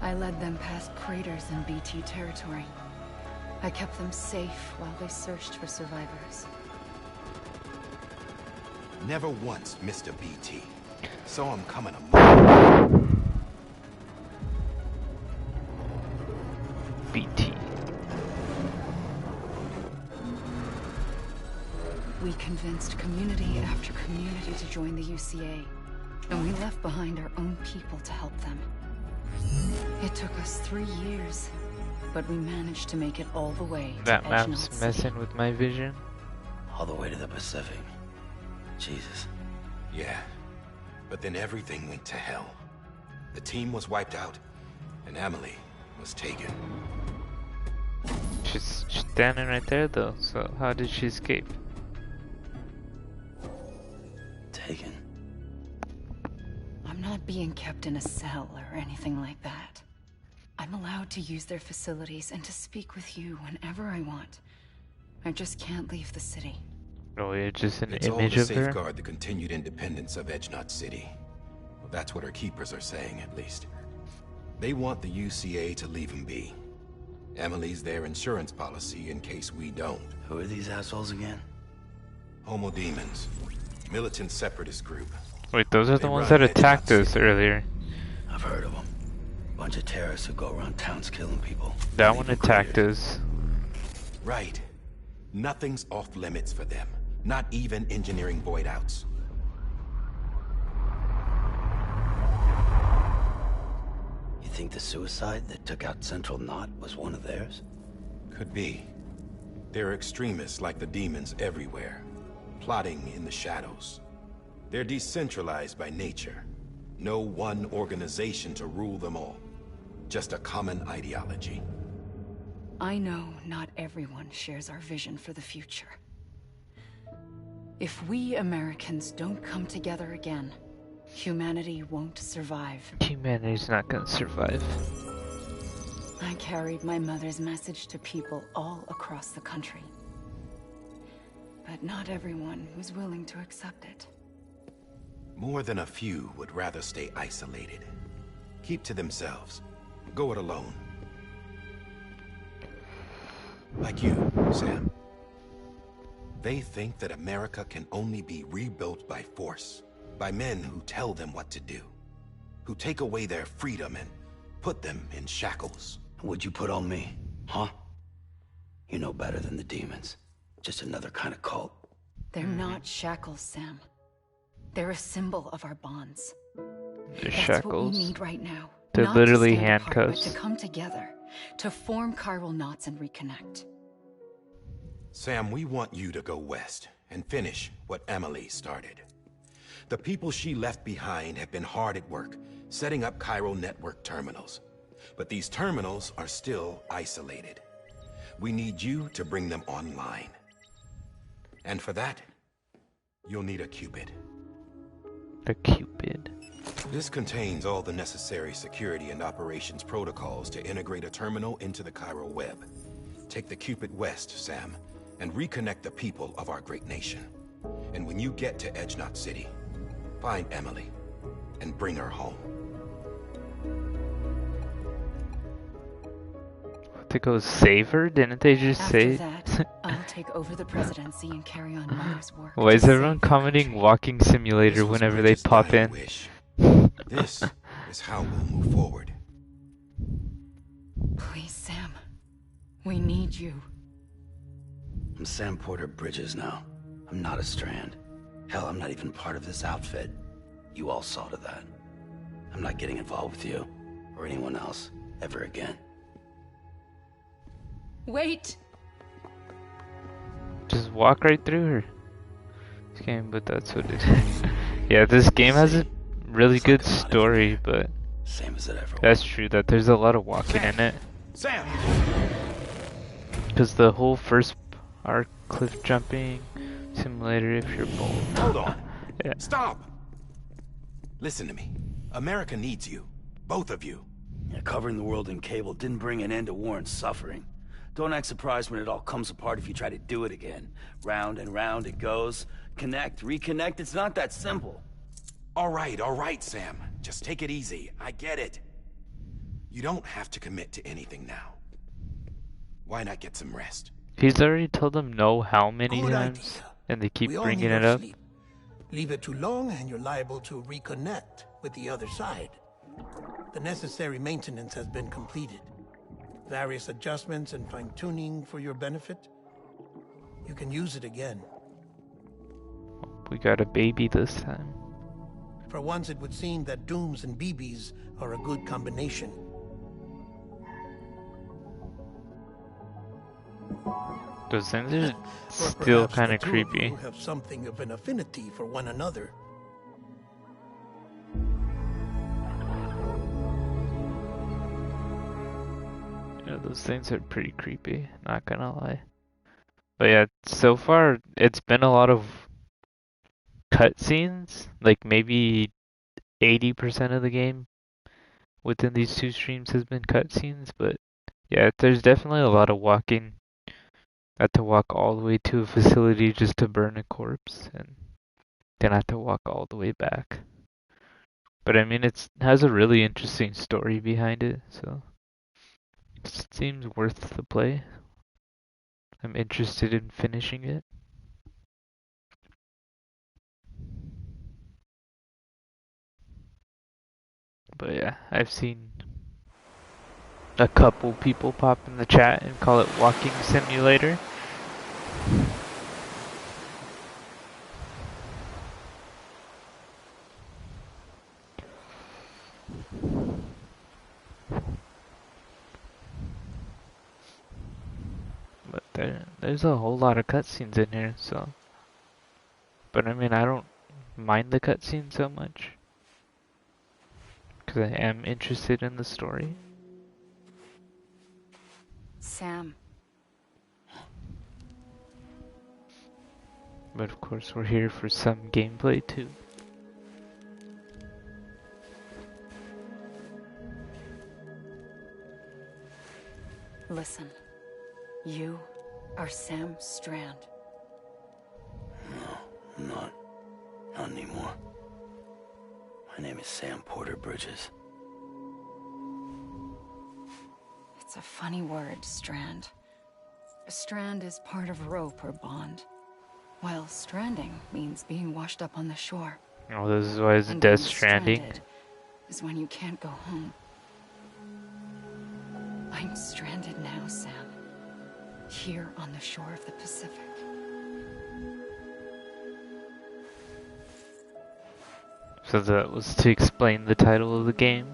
I led them past craters in BT territory. I kept them safe while they searched for survivors. Never once missed a BT. Saw him coming a mile. BT. We convinced community after community to join the UCA, and we left behind our own people to help them. It took us 3 years, but we managed to make it all the way That to map's Edgenault messing City. with my vision. All the way to the Pacific. Jesus. Yeah. But then everything went to hell. The team was wiped out, and Emily was taken. She's standing right there though, so how did she escape? Taken. I'm not being kept in a cell or anything like that. I'm allowed to use their facilities and to speak with you whenever I want. I just can't leave the city. Oh, you're just an It's all image to of her? safeguard the continued independence of Edgenaut City. Well, that's what her keepers are saying, at least. They want the UCA to leave him be. Emily's their insurance policy in case we don't. Who are these assholes again? Homo Demons. Militant separatist group. Wait, those are They the ones run that attacked Edgenaut us City. earlier. I've heard of them. Bunch of terrorists who go around towns killing people. That one attacked us. Right. Nothing's off limits for them. Not even engineering void outs. You think the suicide that took out Central Knot was one of theirs? Could be. There are extremists like the demons everywhere, plotting in the shadows. They're decentralized by nature. No one organization to rule them all. Just a common ideology. I know not everyone shares our vision for the future. If we Americans don't come together again, humanity won't survive. Humanity's not gonna survive. I carried my mother's message to people all across the country. But not everyone was willing to accept it. More than a few would rather stay isolated. Keep to themselves. Go it alone. Like you, Sam. They think that America can only be rebuilt by force, by men who tell them what to do, who take away their freedom and put them in shackles. What'd you put on me, huh? You know better than the demons. Just another kind of cult. They're not shackles, Sam. They're a symbol of our bonds. They're That's shackles. what we need right now. They're Not literally to stand apart, but handcuffs. to come together, to form chiral knots and reconnect. Sam, we want you to go west and finish what Emily started. The people she left behind have been hard at work, setting up chiral network terminals. But these terminals are still isolated. We need you to bring them online. And for that, you'll need a Cupid. A Cupid. This contains all the necessary security and operations protocols to integrate a terminal into the chiral web. Take the Cupid west, Sam, and reconnect the people of our great nation. And when you get to Edge Knot City, find Emily and bring her home. To go save her? Didn't they just After say? that, I'll take over the presidency and carry on Mother's work. Why is to everyone save the commenting country. walking simulator This was whenever they Bridget's pop dying in? wish. This is how we'll move forward. Please, Sam. We need you. I'm Sam Porter Bridges now. I'm not a Strand. Hell, I'm not even part of this outfit. You all saw to that. I'm not getting involved with you, or anyone else, ever again. Wait! Just walk right through her. This game, but that's what it is. Yeah, this game has a really good story, but Same as it ever was. that's true that there's a lot of walking in it. Sam! Because the whole first are cliff jumping simulator if you're bold. Hold on. Yeah. Stop! Listen to me. America needs you. Both of you. Yeah, covering the world in cable didn't bring an end to war and suffering. Don't act surprised when it all comes apart if you try to do it again. Round and round it goes. Connect, reconnect, it's not that simple. All right, Sam. Just take it easy. I get it. You don't have to commit to anything now. Why not get some rest? He's already told them no how many Good times, idea. and they keep We all bringing need it our up. sleep. Leave it too long and you're liable to reconnect with the other side. The necessary maintenance has been completed. Various adjustments and fine-tuning for your benefit. You can use it again. We got a baby this time. For once, it would seem that Dooms and BBs are a good combination. Those things are Or still perhaps kind the of two of creepy. you have something of an affinity for one another. Yeah, those things are pretty creepy, not gonna lie. But yeah, so far it's been a lot of cutscenes, like maybe 80% of the game within these two streams has been cutscenes, but yeah, there's definitely a lot of walking. I had to walk all the way to a facility just to burn a corpse, and then I had to walk all the way back. But I mean, it has a really interesting story behind it, so it seems worth the play. I'm interested in finishing it. But yeah, I've seen a couple people pop in the chat and call it walking simulator. But there's a whole lot of cutscenes in here, so. But I mean, I don't mind the cutscenes so much. Because I am interested in the story. Sam. But of course, we're here for some gameplay too. Listen. You are Sam Strand. No, I'm not. Not anymore. My name is Sam Porter Bridges. It's a funny word, Strand. A strand is part of rope or bond, while stranding means being washed up on the shore. Oh, this is why it's And Death being Stranding. stranded is when you can't go home. I'm stranded now, Sam. Here on the shore of the Pacific. So that was to explain the title of the game.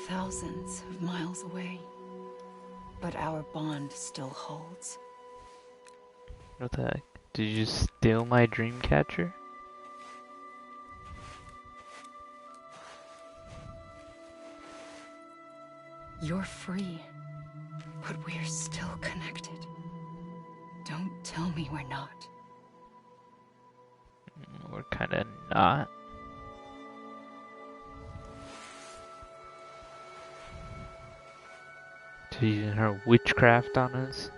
Thousands of miles away, but our bond still holds. What the heck? Did you steal my dream catcher? You're free, but we're still connected. Don't tell me we're not. We're kinda not. She's using her witchcraft on us.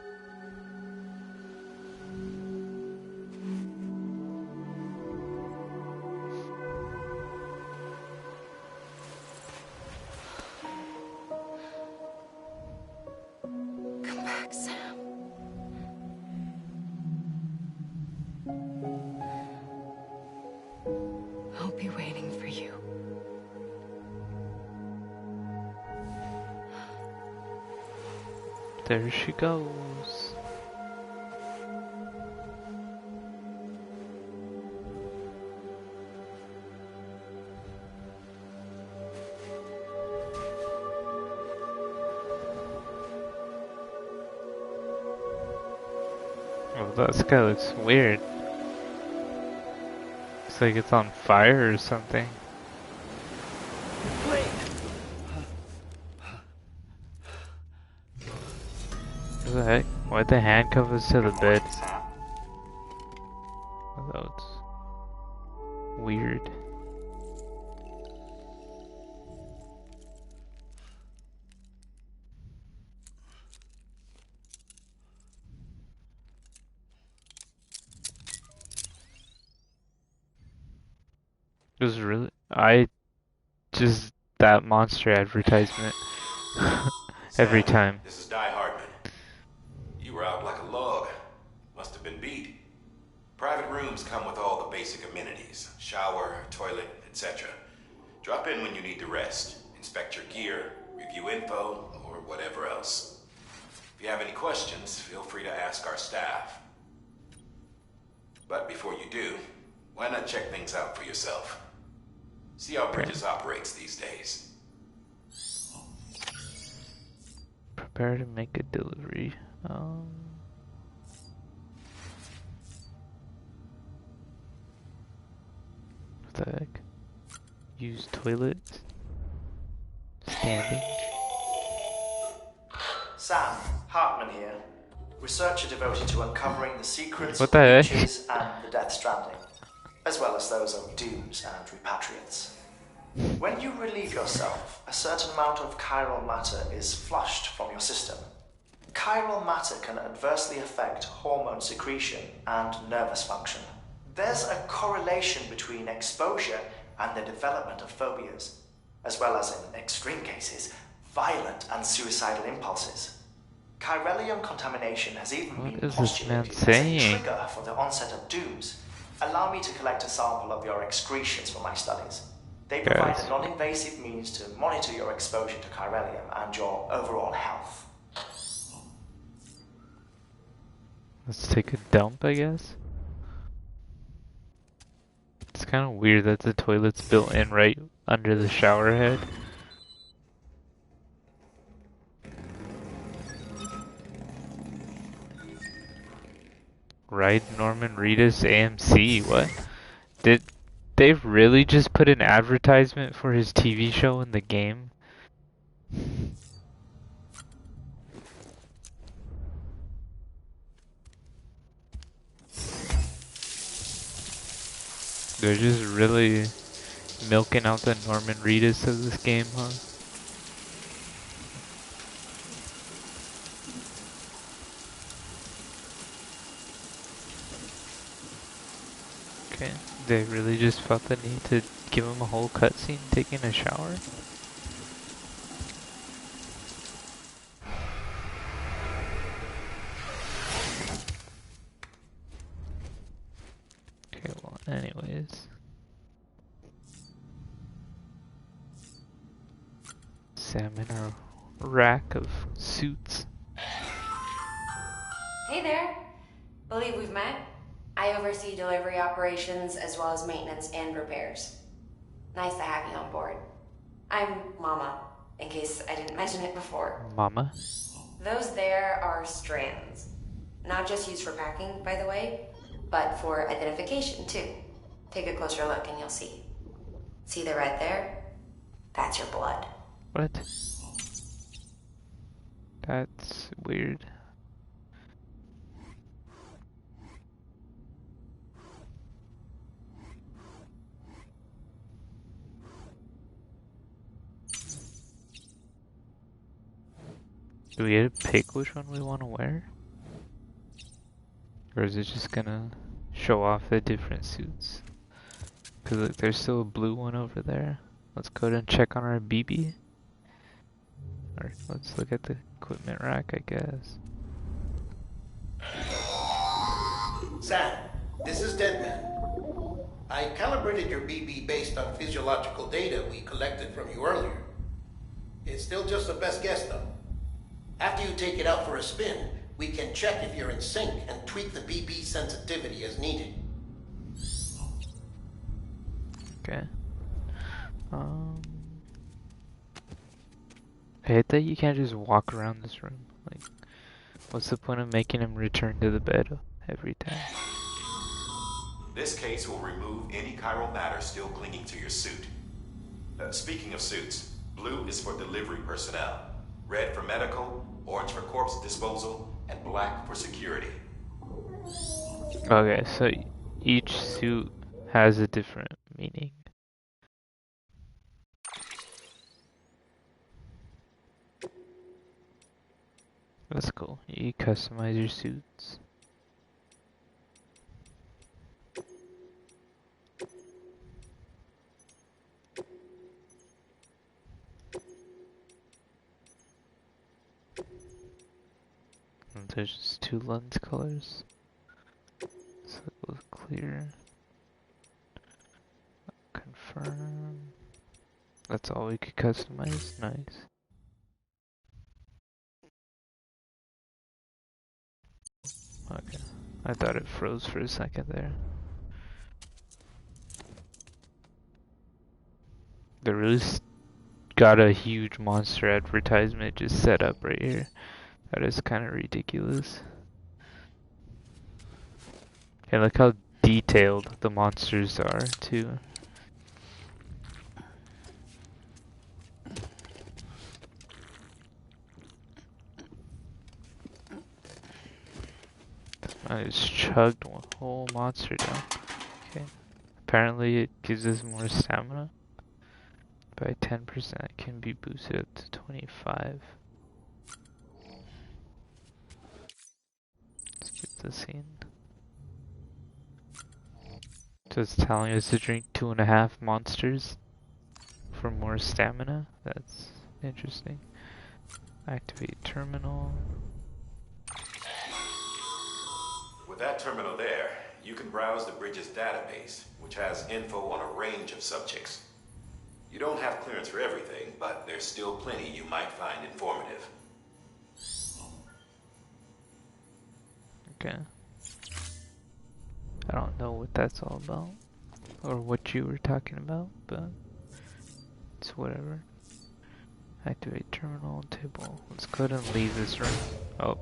Come back, Sam. I'll be waiting for you. There she goes. Oh, that sky looks weird. Looks like it's on fire or something. What the heck? Why'd they handcuff us to the bed? Oh, that's weird. It was really... that monster advertisement. Every time. This is Die Hardman. You were out like a log. Must have been beat. Private rooms come with all the basic amenities. Shower, toilet, etc. Drop in when you need to rest. Inspect your gear, review info, or whatever else. If you have any questions, feel free to ask our staff. But before you do, why not check things out for yourself? See how Bridges operates these days. Prepare to make a delivery. What the heck? Use toilet. Standing. Sam, Hartman here. Researcher devoted to uncovering the secrets What of the heck? Breaches and the Death Stranding, as well as those of Dooms and Repatriates. When you relieve yourself, a certain amount of chiral matter is flushed from your system. Chiral matter can adversely affect hormone secretion and nervous function. There's a correlation between exposure and the development of phobias, as well as, in extreme cases, violent and suicidal impulses. Chiralium contamination has even been What is this man postulated as a saying? trigger for the onset of dooms. Allow me to collect a sample of your excretions for my studies. They provide Guys. a non-invasive means to monitor your exposure to chiralium and your overall health. Let's take a dump, I guess. It's kind of weird that the toilet's built in right under the shower head. Right, Norman Reedus AMC, what? Did they really just put an advertisement for his TV show in the game? They're just really milking out the Norman Reedus of this game, huh? Okay, they really just felt the need to give him a whole cutscene taking a shower? Okay, well, anyways. Sam in our rack of suits. Hey there. Believe we've met? I oversee delivery operations as well as maintenance and repairs. Nice to have you on board. I'm Mama, in case I didn't mention it before. Mama? Those there are strands. Not just used for packing, by the way, but for identification too. Take a closer look and you'll see. See the red there? That's your blood. What? That's weird. Do we get to pick which one we want to wear? Or is it just gonna show off the different suits? Cause look, there's still a blue one over there. Let's go ahead and check on our BB. Or let's look at the equipment rack, I guess. Sam, this is Deadman. I calibrated your BB based on physiological data we collected from you earlier. It's still just a best guess, though. After you take it out for a spin, we can check if you're in sync and tweak the BB sensitivity as needed. Okay. I hate that you can't just walk around this room. Like, what's the point of making him return to the bed every time? This case will remove any chiral matter still clinging to your suit. Speaking of suits, blue is for delivery personnel, red for medical, orange for corpse disposal, and black for security. Okay, so each suit has a different meaning. That's cool. You customize your suits. And there's just two lens colors. So it goes clear. Confirm. That's all we could customize. Nice. Okay. I thought it froze for a second there. They really got a huge monster advertisement just set up right here. That is kind of ridiculous. And look how detailed the monsters are too. I just chugged one whole monster down. Okay. Apparently it gives us more stamina. By 10% can be boosted up to 25. Skip the scene. So it's telling us to drink 2.5 monsters for more stamina. That's interesting. Activate terminal. With that terminal there, you can browse the bridge's database, which has info on a range of subjects. You don't have clearance for everything, but there's still plenty you might find informative. Okay. I don't know what that's all about, or what you were talking about, but it's whatever. Activate terminal table. Let's go ahead and leave this room. Oh,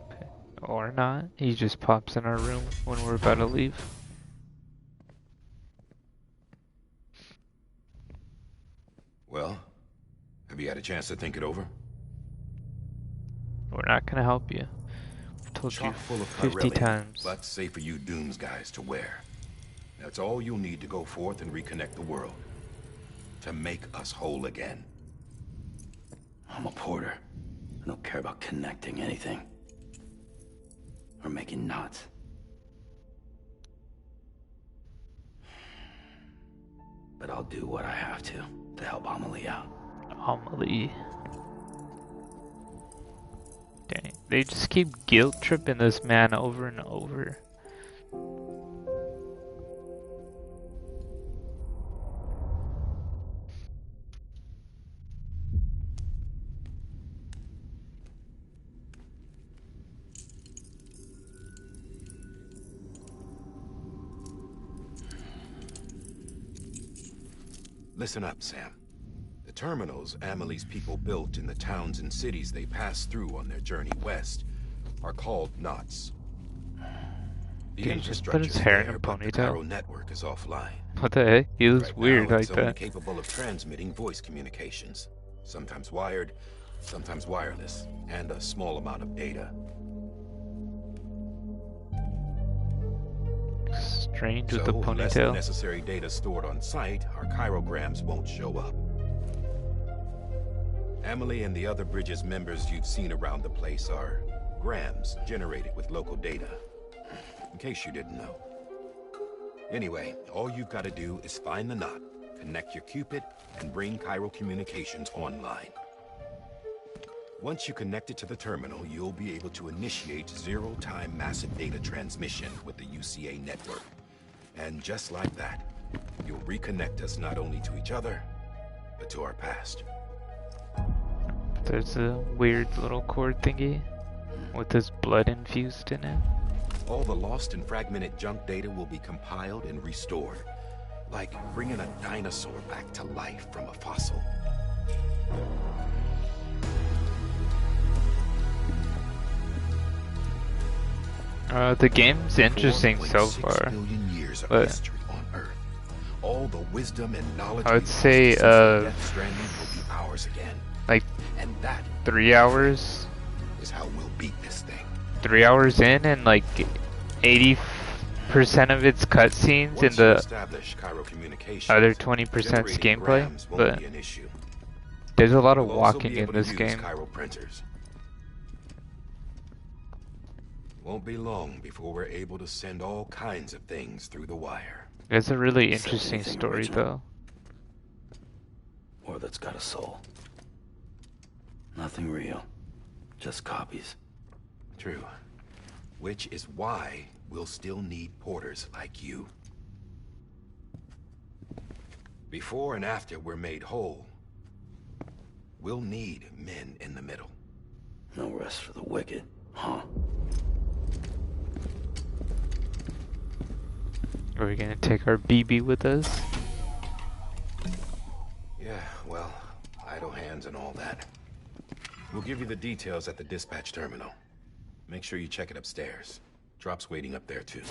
or not. He just pops in our room when we're about to leave. Well, have you had a chance to think it over? We're not gonna help you. I've told you Chock full of 50 chiralium, times. but safe for you Dooms guys to wear. That's all you'll need to go forth and reconnect the world. To make us whole again. I'm a porter. I don't care about connecting anything. Or making knots. But I'll do what I have to help Amelie out. Amelie. Dang, they just keep guilt tripping this man over and over. Listen up, Sam. The terminals Amelie's people built in the towns and cities they passed through on their journey west are called knots. The Dude, he just put his hair in a but the ponytail. Cairo network is offline. What the heck? He looks Right weird now, like it's only that. capable of transmitting voice communications. Sometimes wired, sometimes wireless, and a small amount of data. Strange with the So, unless the ponytail. necessary data stored on site, our chirograms won't show up. Amelie and the other Bridges members you've seen around the place are grams generated with local data. In case you didn't know. Anyway, all you've got to do is find the knot, connect your Cupid, and bring Cairo communications online. Once you connect it to the terminal, you'll be able to initiate zero-time massive data transmission with the UCA network. And just like that, you'll reconnect us not only to each other, but to our past. There's a weird little cord thingy with this blood infused in it. All the lost and fragmented junk data will be compiled and restored, like bringing a dinosaur back to life from a fossil. The game's interesting so far, Years of but history on Earth. All the wisdom and knowledge I would we've say, lost since Death Stranding will be ours again. like And that 3 hours, is how we'll beat this thing. 3 hours in, and like 80% of it's cutscenes, and Once you the establish Cairo communications, other 20%'s generating gameplay. grams won't But be an issue. there's a lot of We'll also walking be in able to this use game. Cairo printers. Won't be long before we're able to send all kinds of things through the wire. It's a really Except interesting anything story, original. though. Or that's got a soul. Nothing real. Just copies. True. Which is why we'll still need porters like you. Before and after we're made whole, we'll need men in the middle. No rest for the wicked, huh? Are we gonna take our BB with us? Yeah, well, idle hands and all that. We'll give you the details at the dispatch terminal. Make sure you check it upstairs. Drop's waiting up there, too.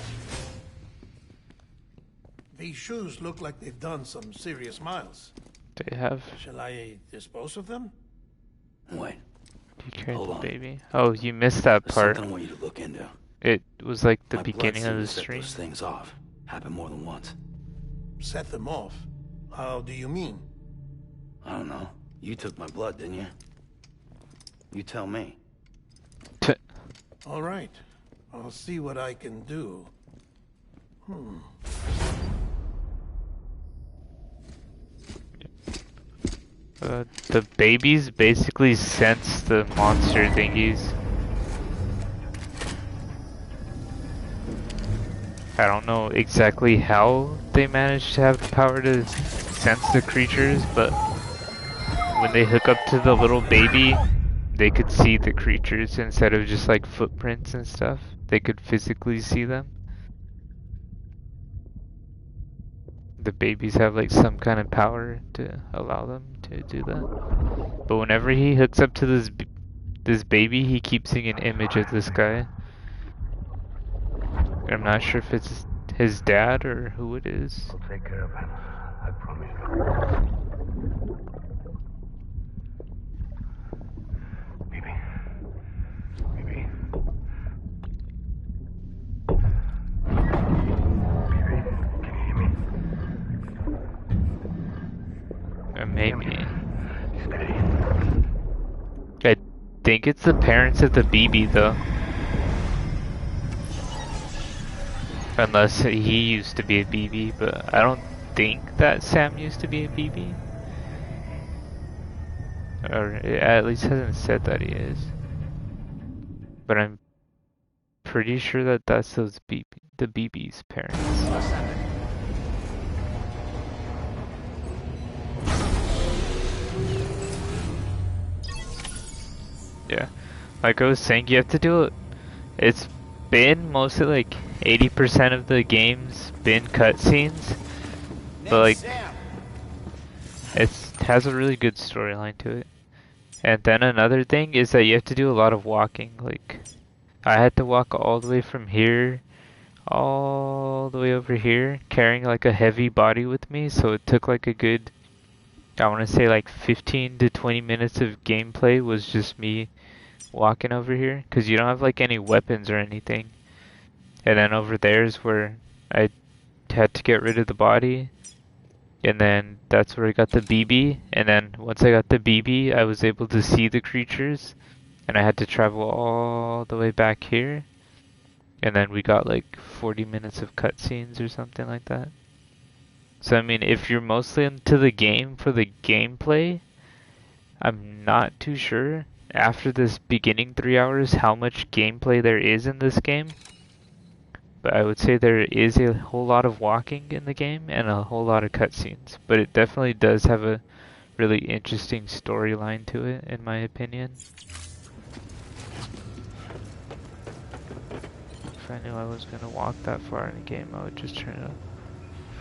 These shoes look like they've done some serious miles. They have. Shall I dispose of them? Wait. You carried Hold the on. baby. Oh, you missed that There's part. something I want you to look into. It was like the My blood beginning of seemed the to set stream. those things off. Happened more than once. Set them off? How do you mean? I don't know. You took my blood, didn't you? You tell me. All right. I'll see what I can do. The babies basically sense the monster thingies. I don't know exactly how they manage to have the power to sense the creatures, but when they hook up to the little baby, they could see the creatures instead of just like footprints and stuff. They could physically see them. The babies have like some kind of power to allow them to do that. But whenever he hooks up to this baby, he keeps seeing an image of this guy. I'm not sure if it's his dad or who it is. I'll take care of him. I promise you. Baby. Baby. Baby, can you hear me? Or maybe. Steady. I think it's the parents of the BB though. Unless he used to be a BB, but I don't think that Sam used to be a BB. Or at least hasn't said that he is. But I'm pretty sure that that's the BB's parents. Yeah, like I was saying, you have to do it. It's been mostly like 80% of the game's been cutscenes, but like It has a really good storyline to it. And then another thing is that you have to do a lot of walking. Like, I had to walk all the way from here, all the way over here, carrying like a heavy body with me, so it took like a good, I want to say like 15 to 20 minutes of gameplay was just me walking over here, because you don't have like any weapons or anything. And then over there is where I had to get rid of the body, and then that's where I got the BB, and then once I got the BB I was able to see the creatures, and I had to travel all the way back here, and then we got like 40 minutes of cutscenes or something like that. So I mean, if you're mostly into the game for the gameplay, I'm not too sure after this beginning 3 hours how much gameplay there is in this game. But I would say there is a whole lot of walking in the game and a whole lot of cutscenes. But it definitely does have a really interesting storyline to it, in my opinion. If I knew I was going to walk that far in a game, I would just turn it off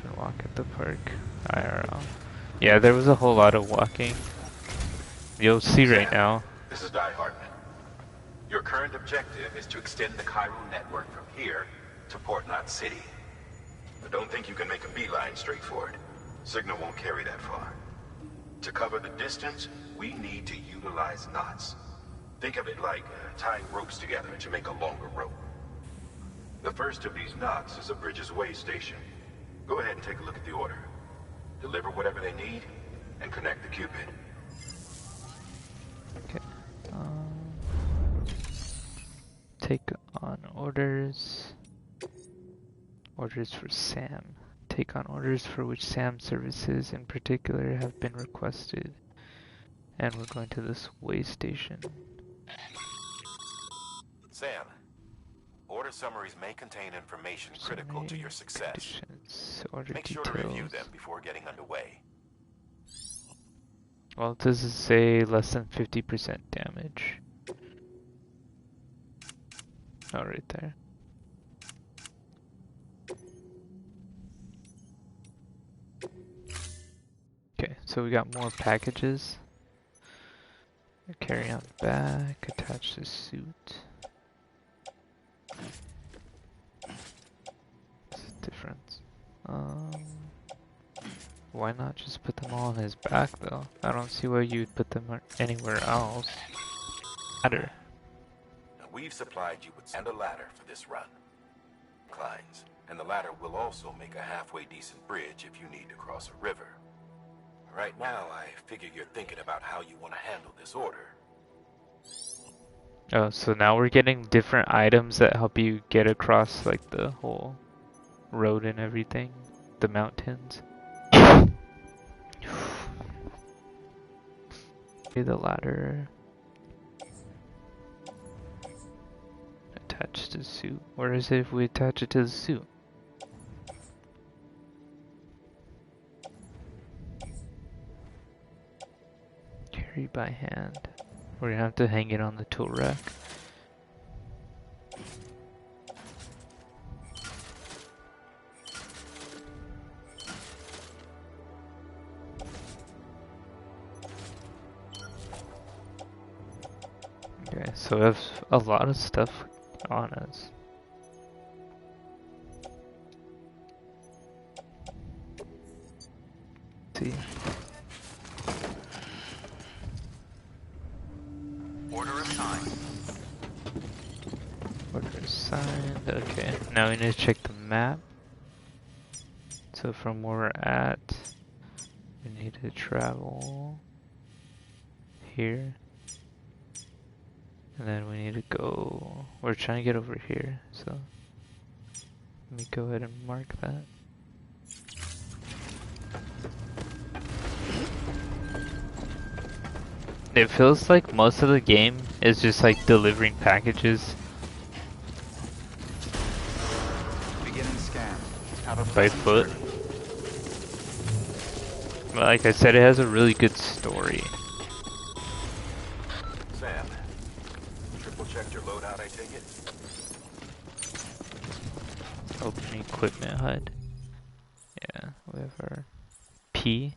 and walk at the park IRL. Yeah, there was a whole lot of walking. You'll see right now. This is Die Hartman. Your current objective is to extend the Cairo network from here to Port Knot City. But don't think you can make a beeline straight for it. Signal won't carry that far. To cover the distance, we need to utilize knots. Think of it like tying ropes together to make a longer rope. The first of these knots is a Bridges Way station. Go ahead and take a look at the order. Deliver whatever they need, and connect the Cupid. Okay. Take on orders. Orders for Sam. Take on orders for which Sam services in particular have been requested. And we're going to this way station. Sam, order summaries may contain information critical to your success. Order Make sure details. to review them before getting underway. Well, it does say less than 50% damage. Oh, right there. Okay, so we got more packages. Carry on back, attach the suit. What's the difference? Why not just put them all on his back though? I don't see why you'd put them anywhere else. Ladder. We've supplied you with a ladder for this run. Clines, and the ladder will also make a halfway decent bridge if you need to cross a river. Right now, I figure you're thinking about how you want to handle this order. Oh, so now we're getting different items that help you get across like the whole road and everything. The mountains. Okay, the ladder. Attach to the suit. Where is it if we attach it to the suit? Carry by hand. We're gonna have to hang it on the tool rack. Okay, so we have a lot of stuff on us. Let's see. Order assigned. Order assigned. Okay, now we need to check the map. So from where we're at, we need to travel here. And then we need to go, we're trying to get over here, so let me go ahead and mark that. It feels like most of the game is just like delivering packages. Beginning scan. Have a By pleasant foot. journey. But like I said, it has a really good story. Sam, triple-checked your loadout, I take it? Open equipment HUD. Yeah, we have our P.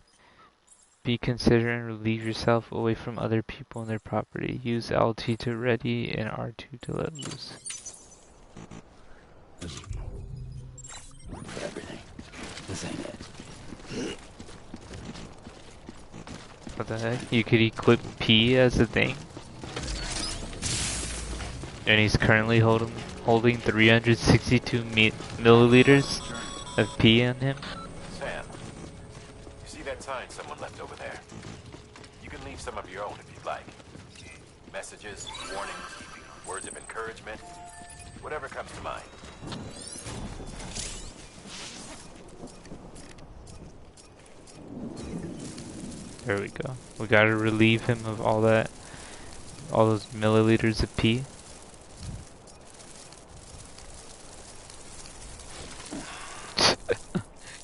Be considerate and relieve yourself away from other people and their property. Use LT to ready and R2 to let loose. Everything. This ain't it. What the heck? You could equip P as a thing? And he's currently holding 362 milliliters of P on him. Sam, you see that sign someone left over there? You can leave some of your own if you'd like. Messages, warnings, words of encouragement, whatever comes to mind. There we go. We gotta relieve him of all that, all those milliliters of P.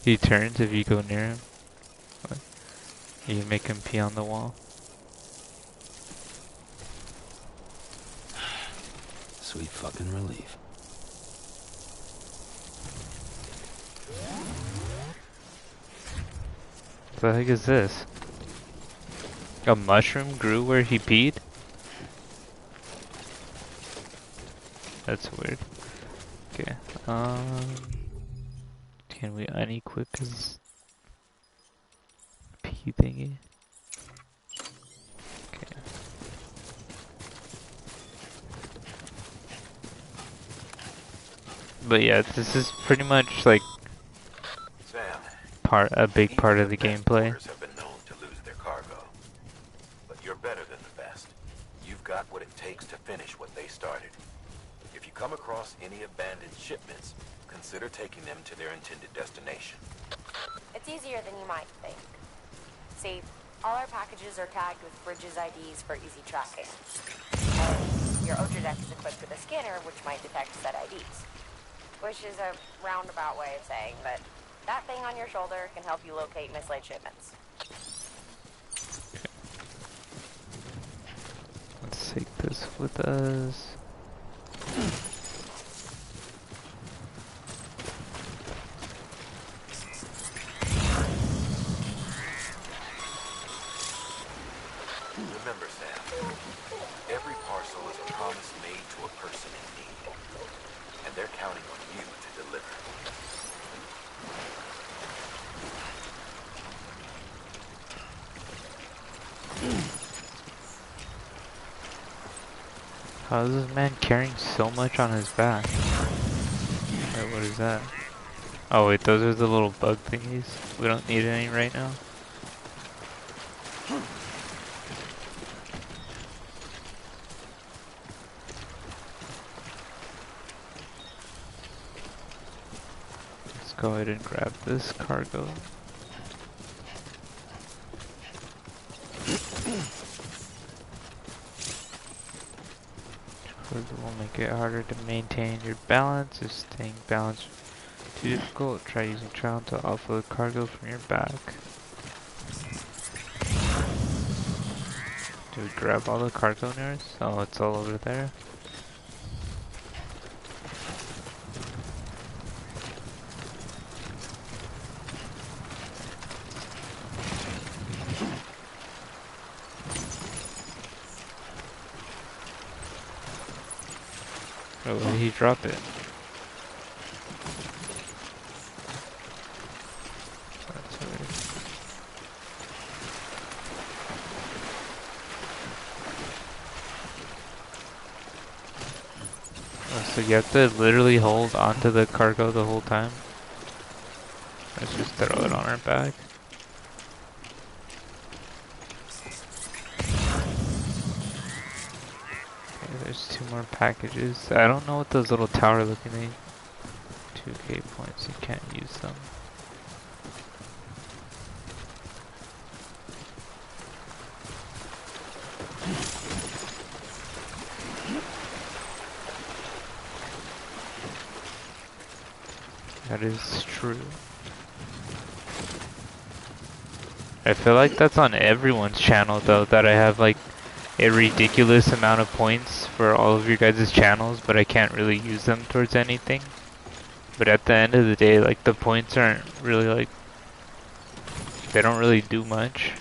He turns if you go near him. You make him pee on the wall. Sweet fucking relief. What the heck is this? A mushroom grew where he peed? That's weird. Okay, can we unequip his pee thingy? Okay. But yeah, this is pretty much like a big part of the gameplay. Have been known to lose their cargo, but you're better than the best. You've got what it takes to finish what they started. If you come across any abandoned shipments, consider taking them to their intended destination. It's easier than you might think. See, all our packages are tagged with Bridges IDs for easy tracking. And your Ultra deck is equipped with a scanner which might detect said IDs. Which is a roundabout way of saying that that thing on your shoulder can help you locate mislaid shipments. Let's take this with us. Remember, Sam, every parcel is a promise made to a person in need, and they're counting on you to deliver. How is this man carrying so much on his back? Wait, what is that? Oh wait, those are the little bug thingies. We don't need any right now. Let's go ahead and grab this cargo. It will make it harder to maintain your balance. If staying balanced too difficult, try using trial to offload cargo from your back. Do we grab all the cargo near us? Oh, it's all over there. Oh, where did he drop it? That's weird. Oh, so you have to literally hold onto the cargo the whole time? Let's just throw it on our back. There's 2 more packages. I don't know what those little tower looking things. 2k points, you can't use them. That is true. I feel like that's on everyone's channel though, that I have like a ridiculous amount of points for all of your guys' channels, but I can't really use them towards anything. But at the end of the day, like the points aren't really like, they don't really do much.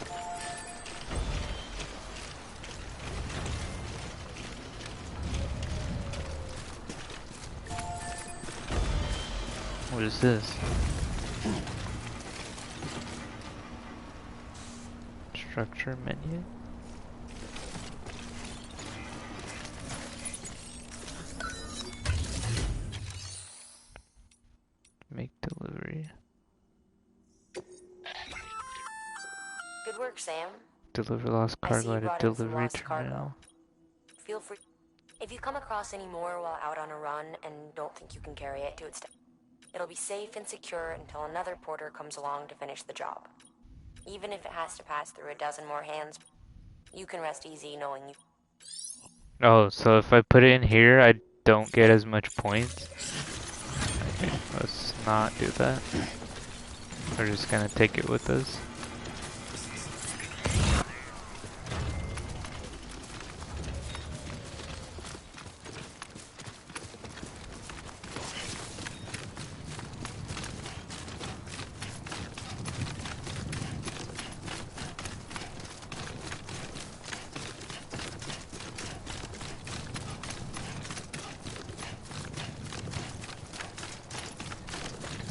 What is this? Structure menu? Make delivery. Good work, Sam. Deliver lost I see cargo you at a brought in some delivery lost cargo. terminal. Feel free. If you come across any more while out on a run and don't think you can carry it to its it'll be safe and secure until another porter comes along to finish the job. Even if it has to pass through a dozen more hands, you can rest easy knowing you. Oh, so if I put it in here, I don't get as much points? Okay, let's not do that. We're just gonna take it with us.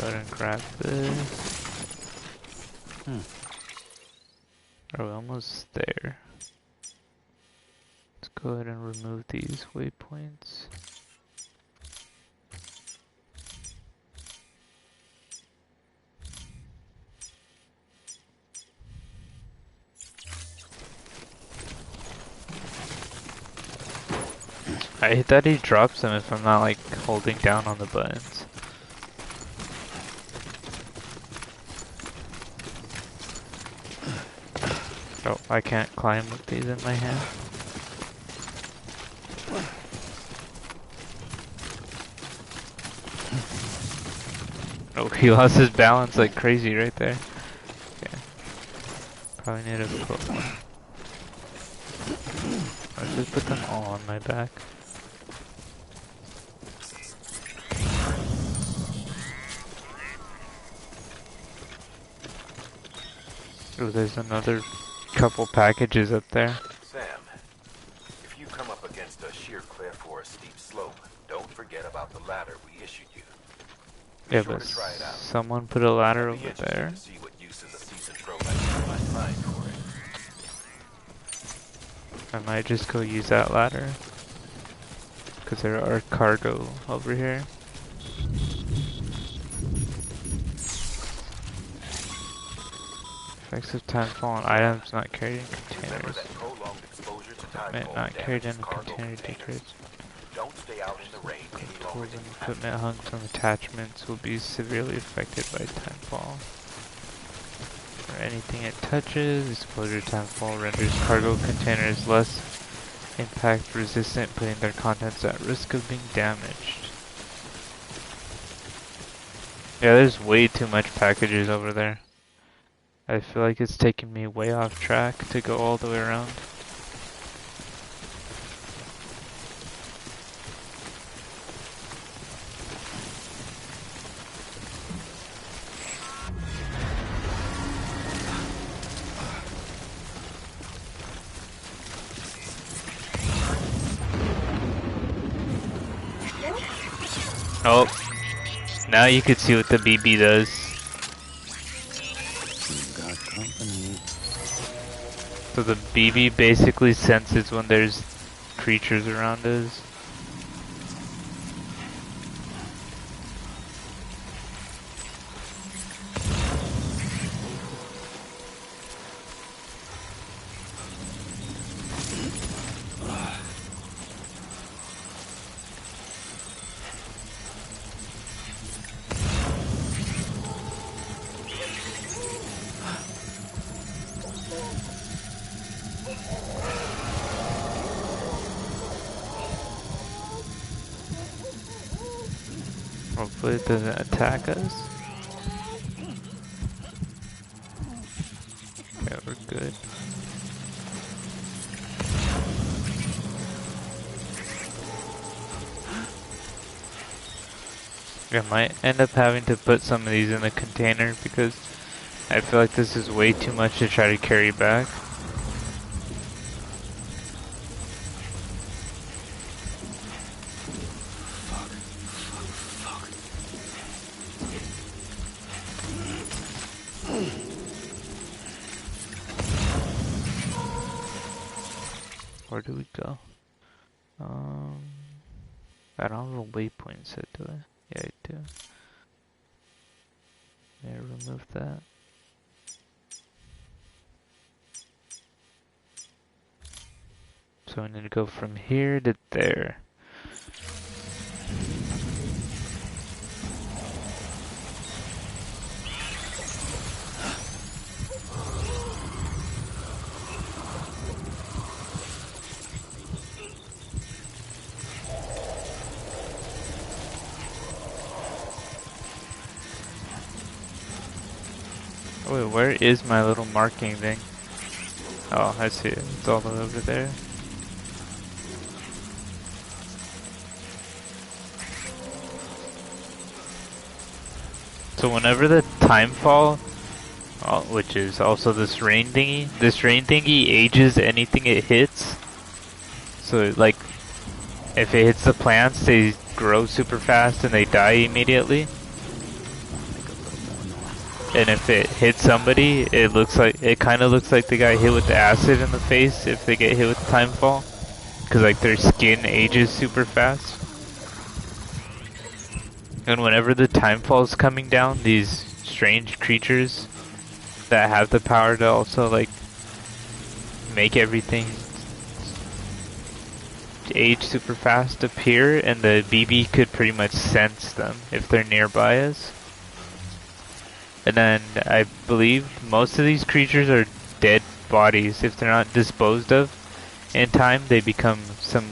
Go ahead and grab this. Are we almost there? Let's go ahead and remove these waypoints. I hate that he drops them if I'm not like holding down on the buttons. Oh, I can't climb with these in my hand. Oh, he lost his balance like crazy right there. Okay. Probably need to put one. Let's just put them all on my back. Oh, there's another couple packages up there. Sam, if you come up against a sheer cliff or a steep slope, don't forget about the ladder we issued you. Be Yeah, sure but to try it out. someone put a ladder I'd be over interested there. to see what uses a seasoned pro like you might find for it. I might just go use that ladder. Because there are cargo over here. Effects of timefall on items not carried in containers. Equipment not carried in a container decreases. Don't stay out in the rain any longer Tools than and you have equipment hung from attachments will be severely affected by timefall. For anything it touches, exposure timefall renders cargo containers less impact resistant, putting their contents at risk of being damaged. Yeah, there's way too much packages over there. I feel like it's taking me way off track to go all the way around. Oh, now you can see what the BB does. Got company. So the BB basically senses when there's creatures around us. Hopefully it doesn't attack us. Okay, we're good. I might end up having to put some of these in the container because I feel like this is way too much to try to carry back. Where do we go? I don't have a waypoint set, do I? Yeah, I do. Yeah, remove that. So I need to go from here to there. Wait, where is my little marking thing? Oh, I see it. It's all the way over there. So whenever the timefall, which is also this rain thingy ages anything it hits. So like, if it hits the plants, they grow super fast and they die immediately. And if it hits somebody, it kind of looks like they got hit with the acid in the face if they get hit with the timefall, because like their skin ages super fast. And whenever the timefall's coming down, these strange creatures that have the power to also like make everything age super fast appear, and the BB could pretty much sense them if they're nearby us. And then I believe most of these creatures are dead bodies. If they're not disposed of in time, they become some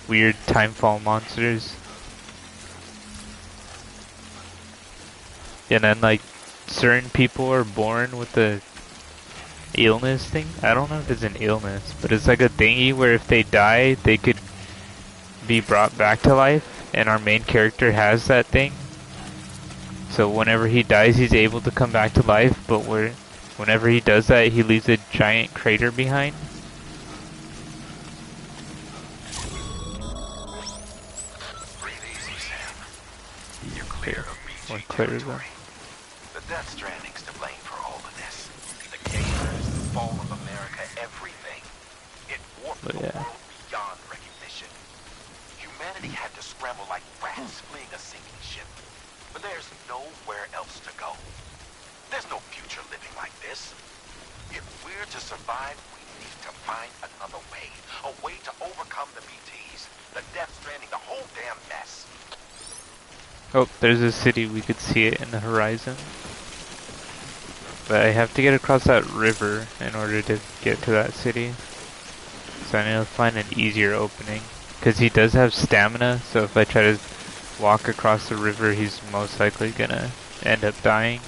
weird timefall monsters. And then like certain people are born with the illness thing. I don't know if it's an illness, but it's like a thingy where if they die, they could be brought back to life, and our main character has that thing. So whenever he dies, he's able to come back to life, but whenever he does that, he leaves a giant crater behind. Breathe easy, Sam. You're clear of BG Or clear territory. The Death Stranding's to blame for all of this. The Gators, the fall of America, everything. It warped the world beyond recognition. Humanity had to scramble like rats fleeing a sinking ship. But there's nowhere else to go. There's no future living like this. If we're to survive, we need to find another way. A way to overcome the BTs, the Death Stranding, the whole damn mess. Oh, there's a city. We could see it in the horizon. But I have to get across that river in order to get to that city. So I need to find an easier opening. Because he does have stamina, so if I try to walk across the river, he's most likely gonna end up dying.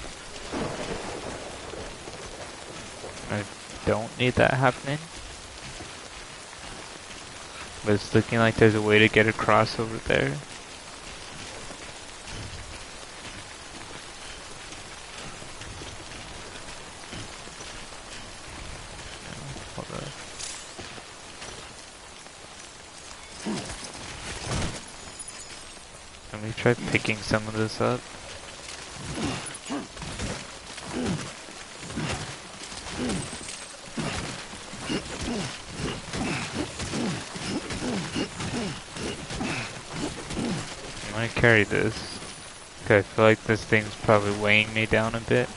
I don't need that happening. But it's looking like there's a way to get across over there. Hold on. Let me try picking some of this up. I'm gonna carry this. Okay, I feel like this thing's probably weighing me down a bit.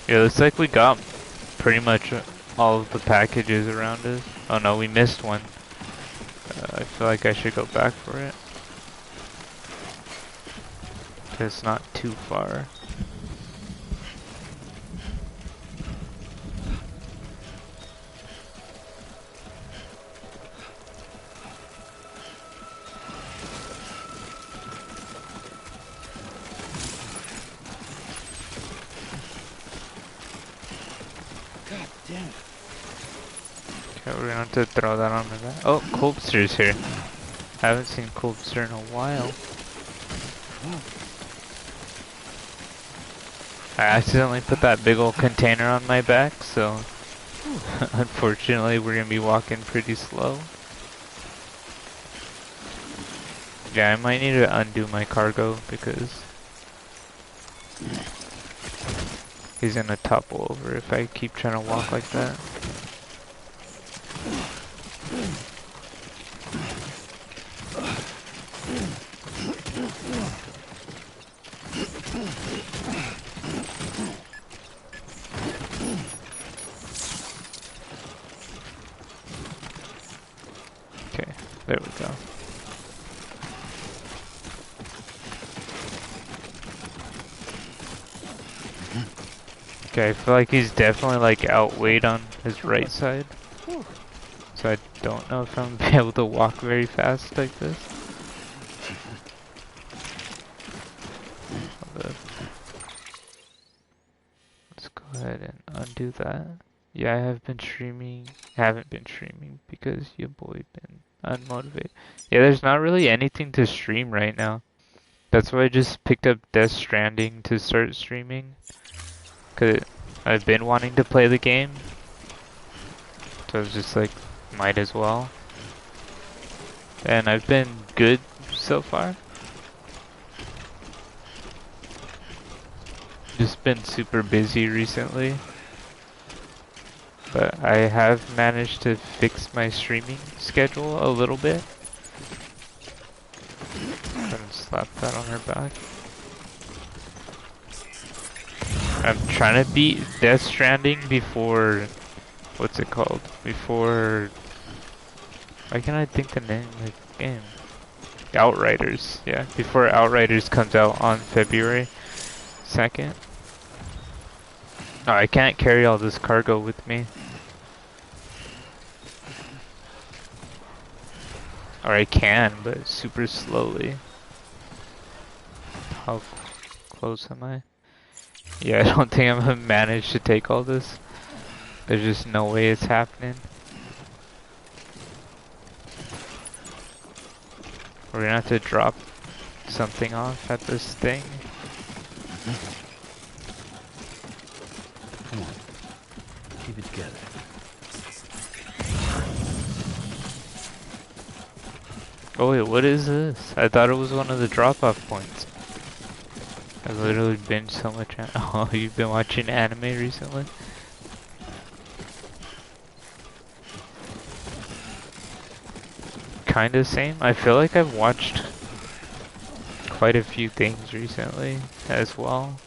Yeah, looks like we got pretty much all of the packages around us. Oh no, we missed one. I feel like I should go back for it. It's not too far. God damn it. Okay, we're gonna have to throw that on the back. Oh, Colbster's here. Haven't seen Colbster in a while. I accidentally put that big old container on my back, so unfortunately we're gonna be walking pretty slow. Yeah, I might need to undo my cargo because he's gonna topple over if I keep trying to walk like that. Okay, there we go. Okay, I feel like he's definitely like outweighed on his right side. So I don't know if I'm gonna be able to walk very fast like this. Let's go ahead and undo that. Yeah, I haven't been streaming because your boy been unmotivated. Yeah, there's not really anything to stream right now. That's why I just picked up Death Stranding to start streaming. Cause I've been wanting to play the game. So I was just like, might as well. And I've been good so far. Just been super busy recently. But I have managed to fix my streaming schedule a little bit. Go ahead and slap that on her back. I'm trying to beat Death Stranding before... What's it called? Before... Why can't I think the name of the game? Outriders, yeah. Before Outriders comes out on February 2nd. Oh, I can't carry all this cargo with me. Or I can, but super slowly. How close am I? Yeah, I don't think I'm gonna manage to take all this. There's just no way it's happening. We're gonna have to drop something off at this thing. Come on. Keep it together. Oh wait, what is this? I thought it was one of the drop-off points. I've literally binged so much. Oh, you've been watching anime recently? Kinda same. I feel like I've watched quite a few things recently as well.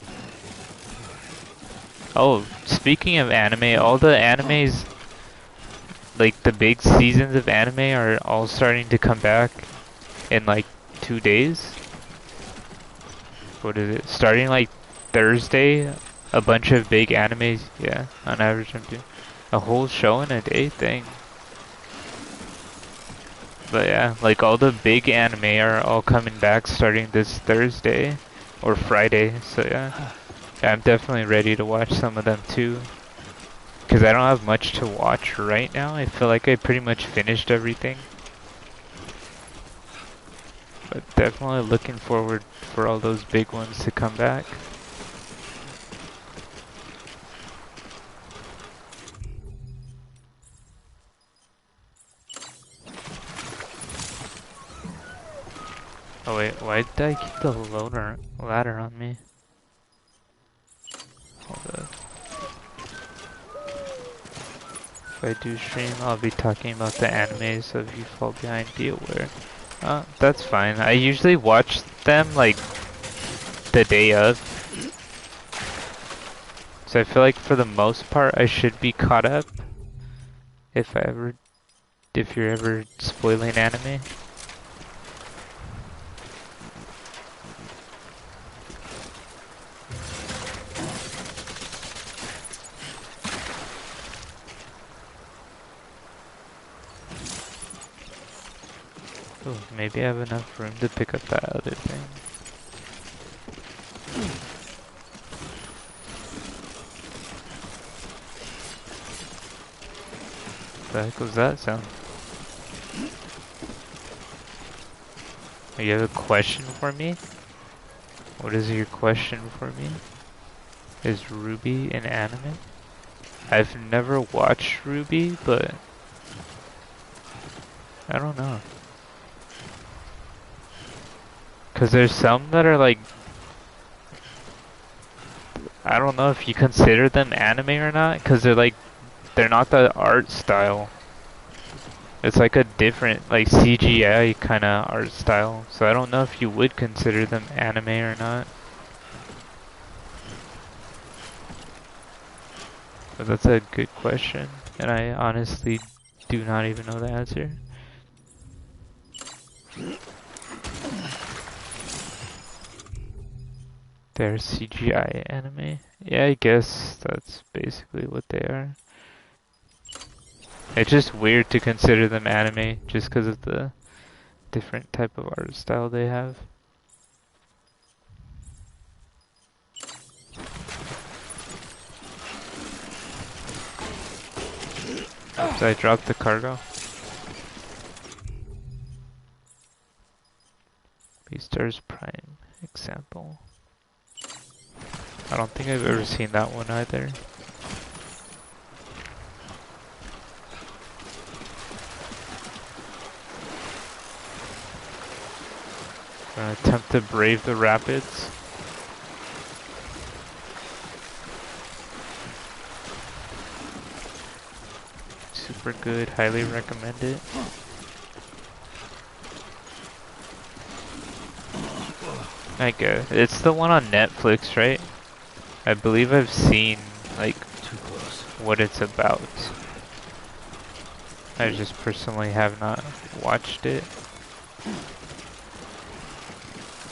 Oh, speaking of anime, all the animes, like the big seasons of anime are all starting to come back in like 2 days. What is it? Starting like Thursday, a bunch of big animes, yeah, on average I'm doing a whole show in a day thing. But yeah, like all the big anime are all coming back starting this Thursday or Friday, so yeah. I'm definitely ready to watch some of them too. Because I don't have much to watch right now. I feel like I pretty much finished everything. But definitely looking forward for all those big ones to come back. Oh wait, why did I keep the ladder on me? Hold up. If I do stream, I'll be talking about the anime, so if you fall behind, be aware. That's fine. I usually watch them like the day of. So I feel like for the most part I should be caught up. If you're ever spoiling anime. Ooh, maybe I have enough room to pick up that other thing. What the heck was that sound? You have a question for me? What is your question for me? Is Ruby an anime? I've never watched Ruby, but I don't know. Cause there's some that are like, I don't know if you consider them anime or not, cause they're not the art style. It's like a different, like CGI kind of art style. So I don't know if you would consider them anime or not. But that's a good question, and I honestly do not even know the answer. They're CGI anime. Yeah, I guess that's basically what they are. It's just weird to consider them anime just because of the different type of art style they have. Oops, I dropped the cargo. Beastars Prime example. I don't think I've ever seen that one either. I'm gonna attempt to brave the rapids. Super good, highly recommend it. I guess it's the one on Netflix, right? I believe I've seen like what it's about. I just personally have not watched it.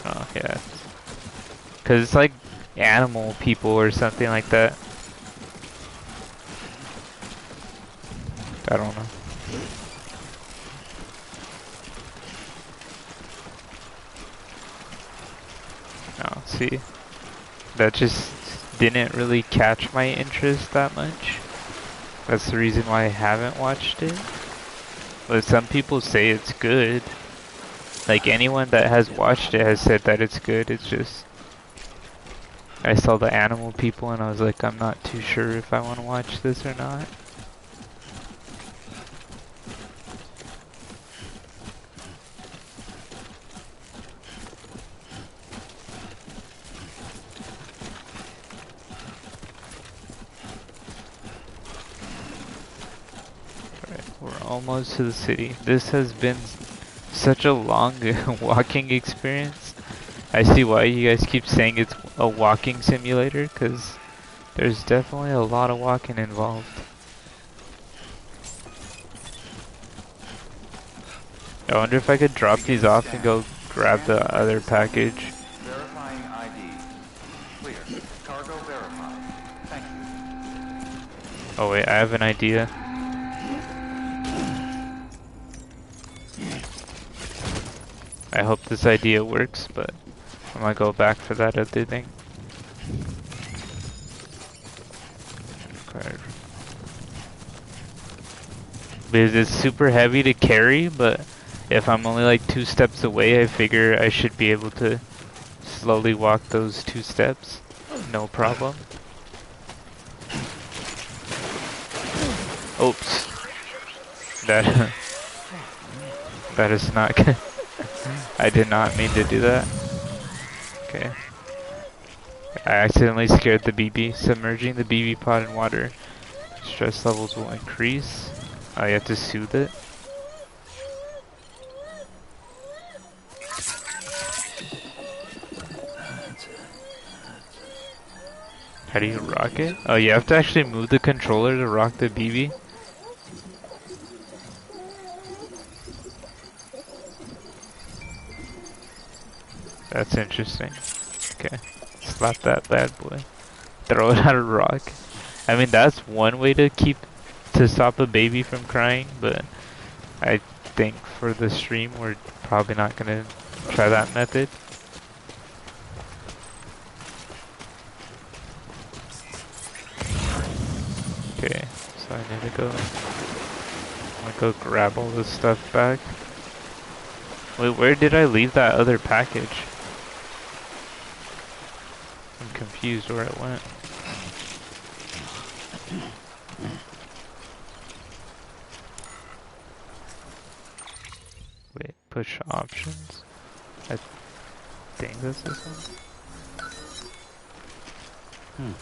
Oh yeah, cause it's like animal people or something like that. I don't know. Oh, see, that just didn't really catch my interest that much. That's the reason why I haven't watched it. But some people say it's good. Like anyone that has watched it has said that it's good. It's just I saw the animal people and I was like, I'm not too sure if I want to watch this or not. We're almost to the city. This has been such a long walking experience. I see why you guys keep saying it's a walking simulator, because there's definitely a lot of walking involved. I wonder if I could drop these off and go grab the other package. Verifying ID. Clear. Cargo verified. Thank you. Oh wait, I have an idea. I hope this idea works, but I'm gonna go back for that other thing. Okay. Because it's super heavy to carry, but if I'm only like 2 steps away, I figure I should be able to slowly walk those 2 steps. No problem. Oops. That that is not good. I did not mean to do that. Okay. I accidentally scared the BB. Submerging the BB pod in water. Stress levels will increase. Oh, you have to soothe it. How do you rock it? Oh, you have to actually move the controller to rock the BB? That's interesting. Okay. Slap that bad boy. Throw it at a rock. I mean, that's one way to stop a baby from crying, but I think for the stream, we're probably not gonna try that method. Okay, so I need to go. I'm gonna go grab all this stuff back. Wait, where did I leave that other package? I'm confused where it went. Wait, push options. think that's this one.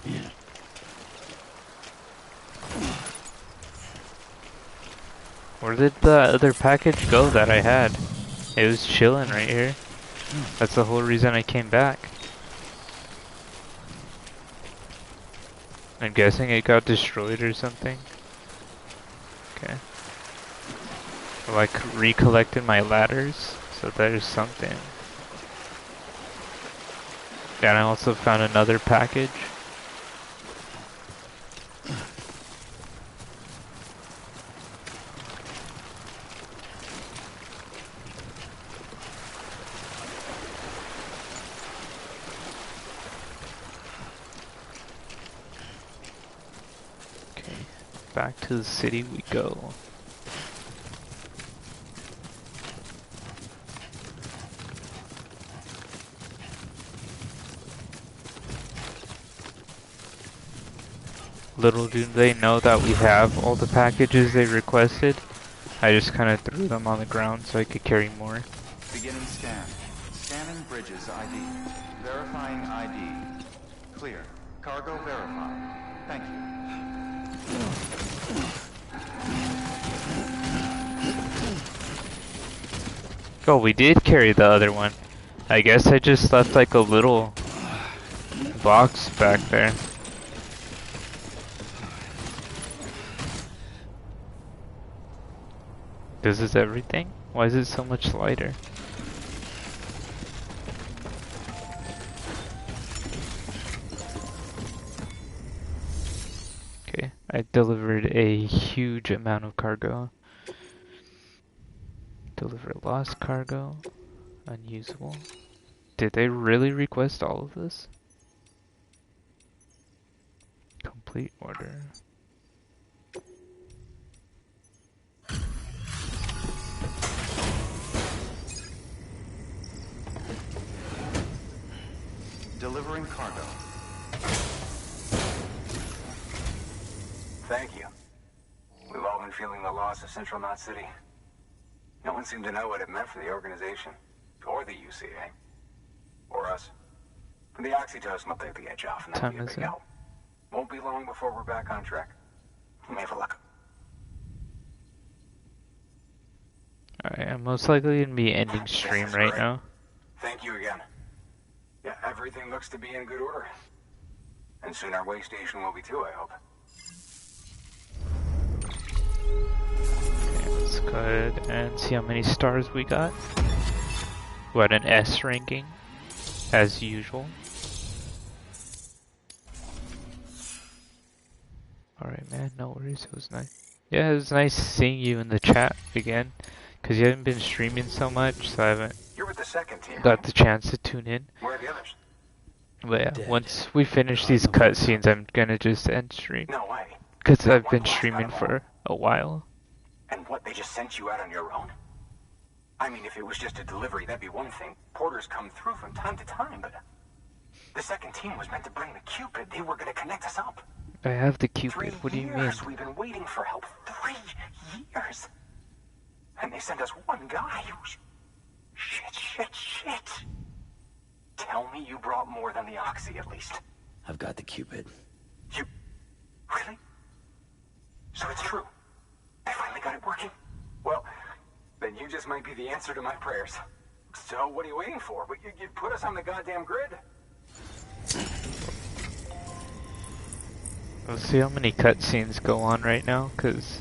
Yeah. Where did the other package go that I had? It was chilling right here. That's the whole reason I came back. I'm guessing it got destroyed or something. Okay. Or like recollected my ladders, so there's something. And I also found another package. Okay, back to the city we go. Little do they know that we have all the packages they requested. I just kind of threw them on the ground so I could carry more. Beginning scan. Scanning bridges ID. Verifying ID. Clear. Cargo verified. Thank you. Oh, we did carry the other one. I guess I just left like a little box back there. This is everything? Why is it so much lighter? Okay, I delivered a huge amount of cargo. Deliver lost cargo. Unusable. Did they really request all of this? Complete order. Delivering cargo. Thank you. We've all been feeling the loss of Central Knot City. No one seemed to know what it meant for the organization, or the UCA, or us. The oxytocin will take the edge off, and that'll be a big help. Won't be long before we're back on track. You may have a luck. Alright, I'm most likely gonna be ending stream right now. Thank you again. Yeah, everything looks to be in good order. And soon our way station will be too, I hope. Okay, let's go ahead and see how many stars we got. We got an S ranking, as usual. Alright man, no worries, it was nice. Yeah, it was nice seeing you in the chat again. Because you haven't been streaming so much, so I haven't got the chance to tune in. Where are the others? But yeah, once we finish these cutscenes, I'm gonna just end stream. No way. Because I've been streaming for a while. And what, they just sent you out on your own? I mean, if it was just a delivery, that'd be one thing. Porters come through from time to time, but the second team was meant to bring the Cupid. They were gonna connect us up. I have the Cupid, what do you mean? We've been waiting for help. 3 years. And they sent us one guy who's... Shit. Tell me you brought more than the Oxy, at least. I've got the Cupid. You... Really? So it's true. They finally got it working? Well, then you just might be the answer to my prayers. So what are you waiting for? You put us on the goddamn grid. Let's see how many cutscenes go on right now, because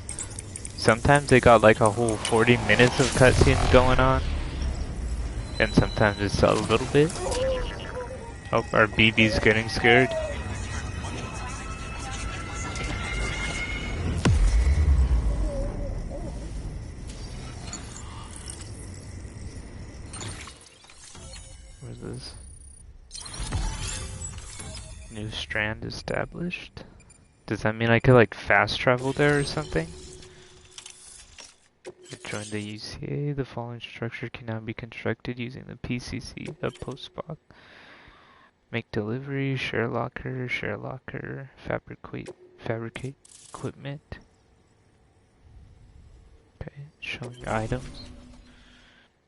sometimes they got like a whole 40 minutes of cutscenes going on. And sometimes it's a little bit. Oh, our BB's getting scared. Where's this? New strand established. Does that mean I could like fast travel there or something? Join the UCA. The following structure can now be constructed using the PCC, a postbox. Make delivery, share locker, fabricate equipment. Okay, showing items.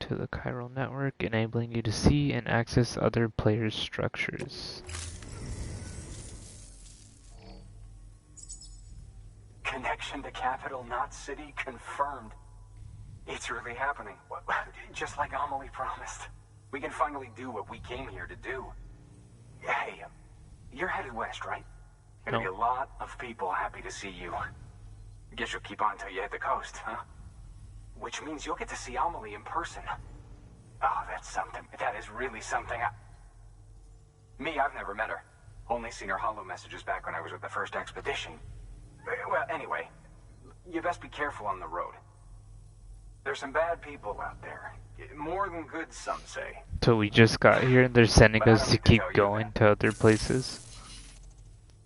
to the chiral network, enabling you to see and access other players' structures. Connection to capital, not city, confirmed. It's really happening. Just like Amelie promised. We can finally do what we came here to do. Hey, you're headed west, right? Gonna be a lot of people happy to see you. Guess you'll keep on till you hit the coast, huh? Which means you'll get to see Amelie in person. Oh, that's something. That is really something. Me, I've never met her. Only seen her holo messages back when I was with the first expedition. Well, anyway, you best be careful on the road. There's some bad people out there. More than good, some say. So we just got here and they're sending us to keep going to other places.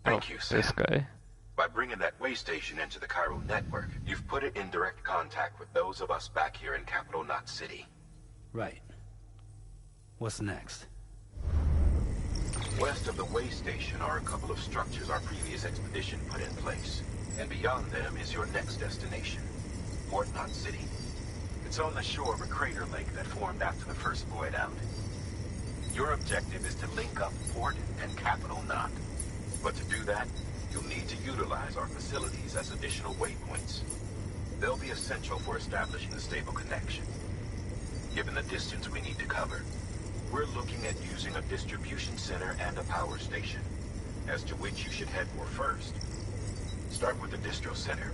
Thank you, Sam. This guy. By bringing that way station into the chiral network, you've put it in direct contact with those of us back here in Capital Knot City. Right. What's next? West of the way station are a couple of structures our previous expedition put in place. And beyond them is your next destination, Port Knot City. It's on the shore of a crater lake that formed after the first void out. Your objective is to link up Port and Capital Knot. But to do that, you'll need to utilize our facilities as additional waypoints. They'll be essential for establishing a stable connection. Given the distance we need to cover, we're looking at using a distribution center and a power station, as to which you should head for first. Start with the distro center.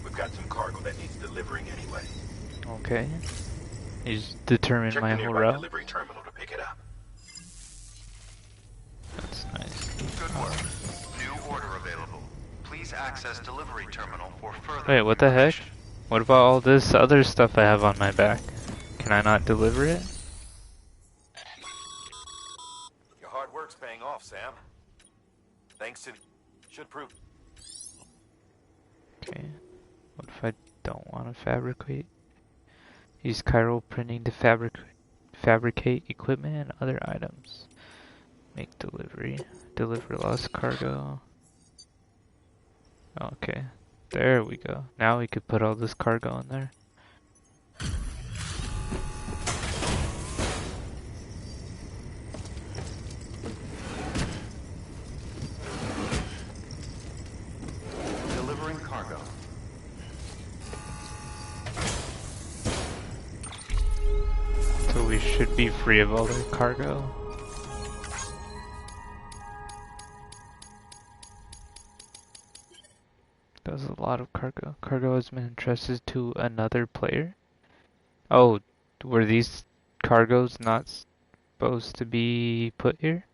We've got some cargo that needs delivering anyway. Okay. He's determined Check my the whole nearby route. delivery terminal to pick it up. That's nice. Good work. New order available. Please access delivery terminal for further. Wait, what the heck? What about all this other stuff I have on my back? Can I not deliver it? Your hard work's paying off, Sam. Thanks to... should prove... Okay. What if I don't want to fabricate? Use chiral printing to fabricate equipment and other items. Make delivery. Deliver lost cargo. Okay. There we go. Now we could put all this cargo in there. Delivering cargo. So we should be free of all the cargo. That was a lot of cargo. Cargo has been entrusted to another player. Oh, were these cargoes not supposed to be put here?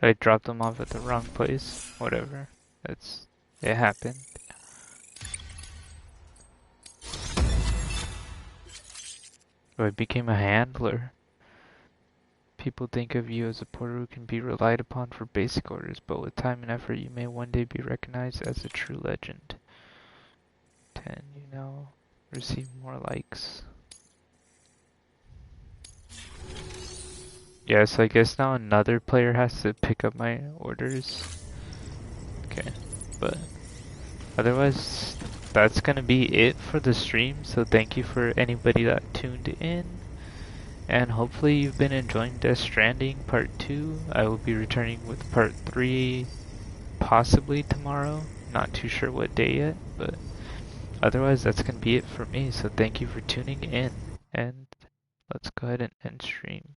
I dropped them off at the wrong place. Whatever. It happened. I became a handler. People think of you as a porter who can be relied upon for basic orders, but with time and effort you may one day be recognized as a true legend. 10, you now receive more likes. Yeah, so I guess now another player has to pick up my orders. Okay, but otherwise that's gonna be it for the stream, so thank you for anybody that tuned in. And hopefully you've been enjoying Death Stranding Part 2. I will be returning with Part 3 possibly tomorrow. Not too sure what day yet, but otherwise that's going to be it for me. So thank you for tuning in, and let's go ahead and end stream.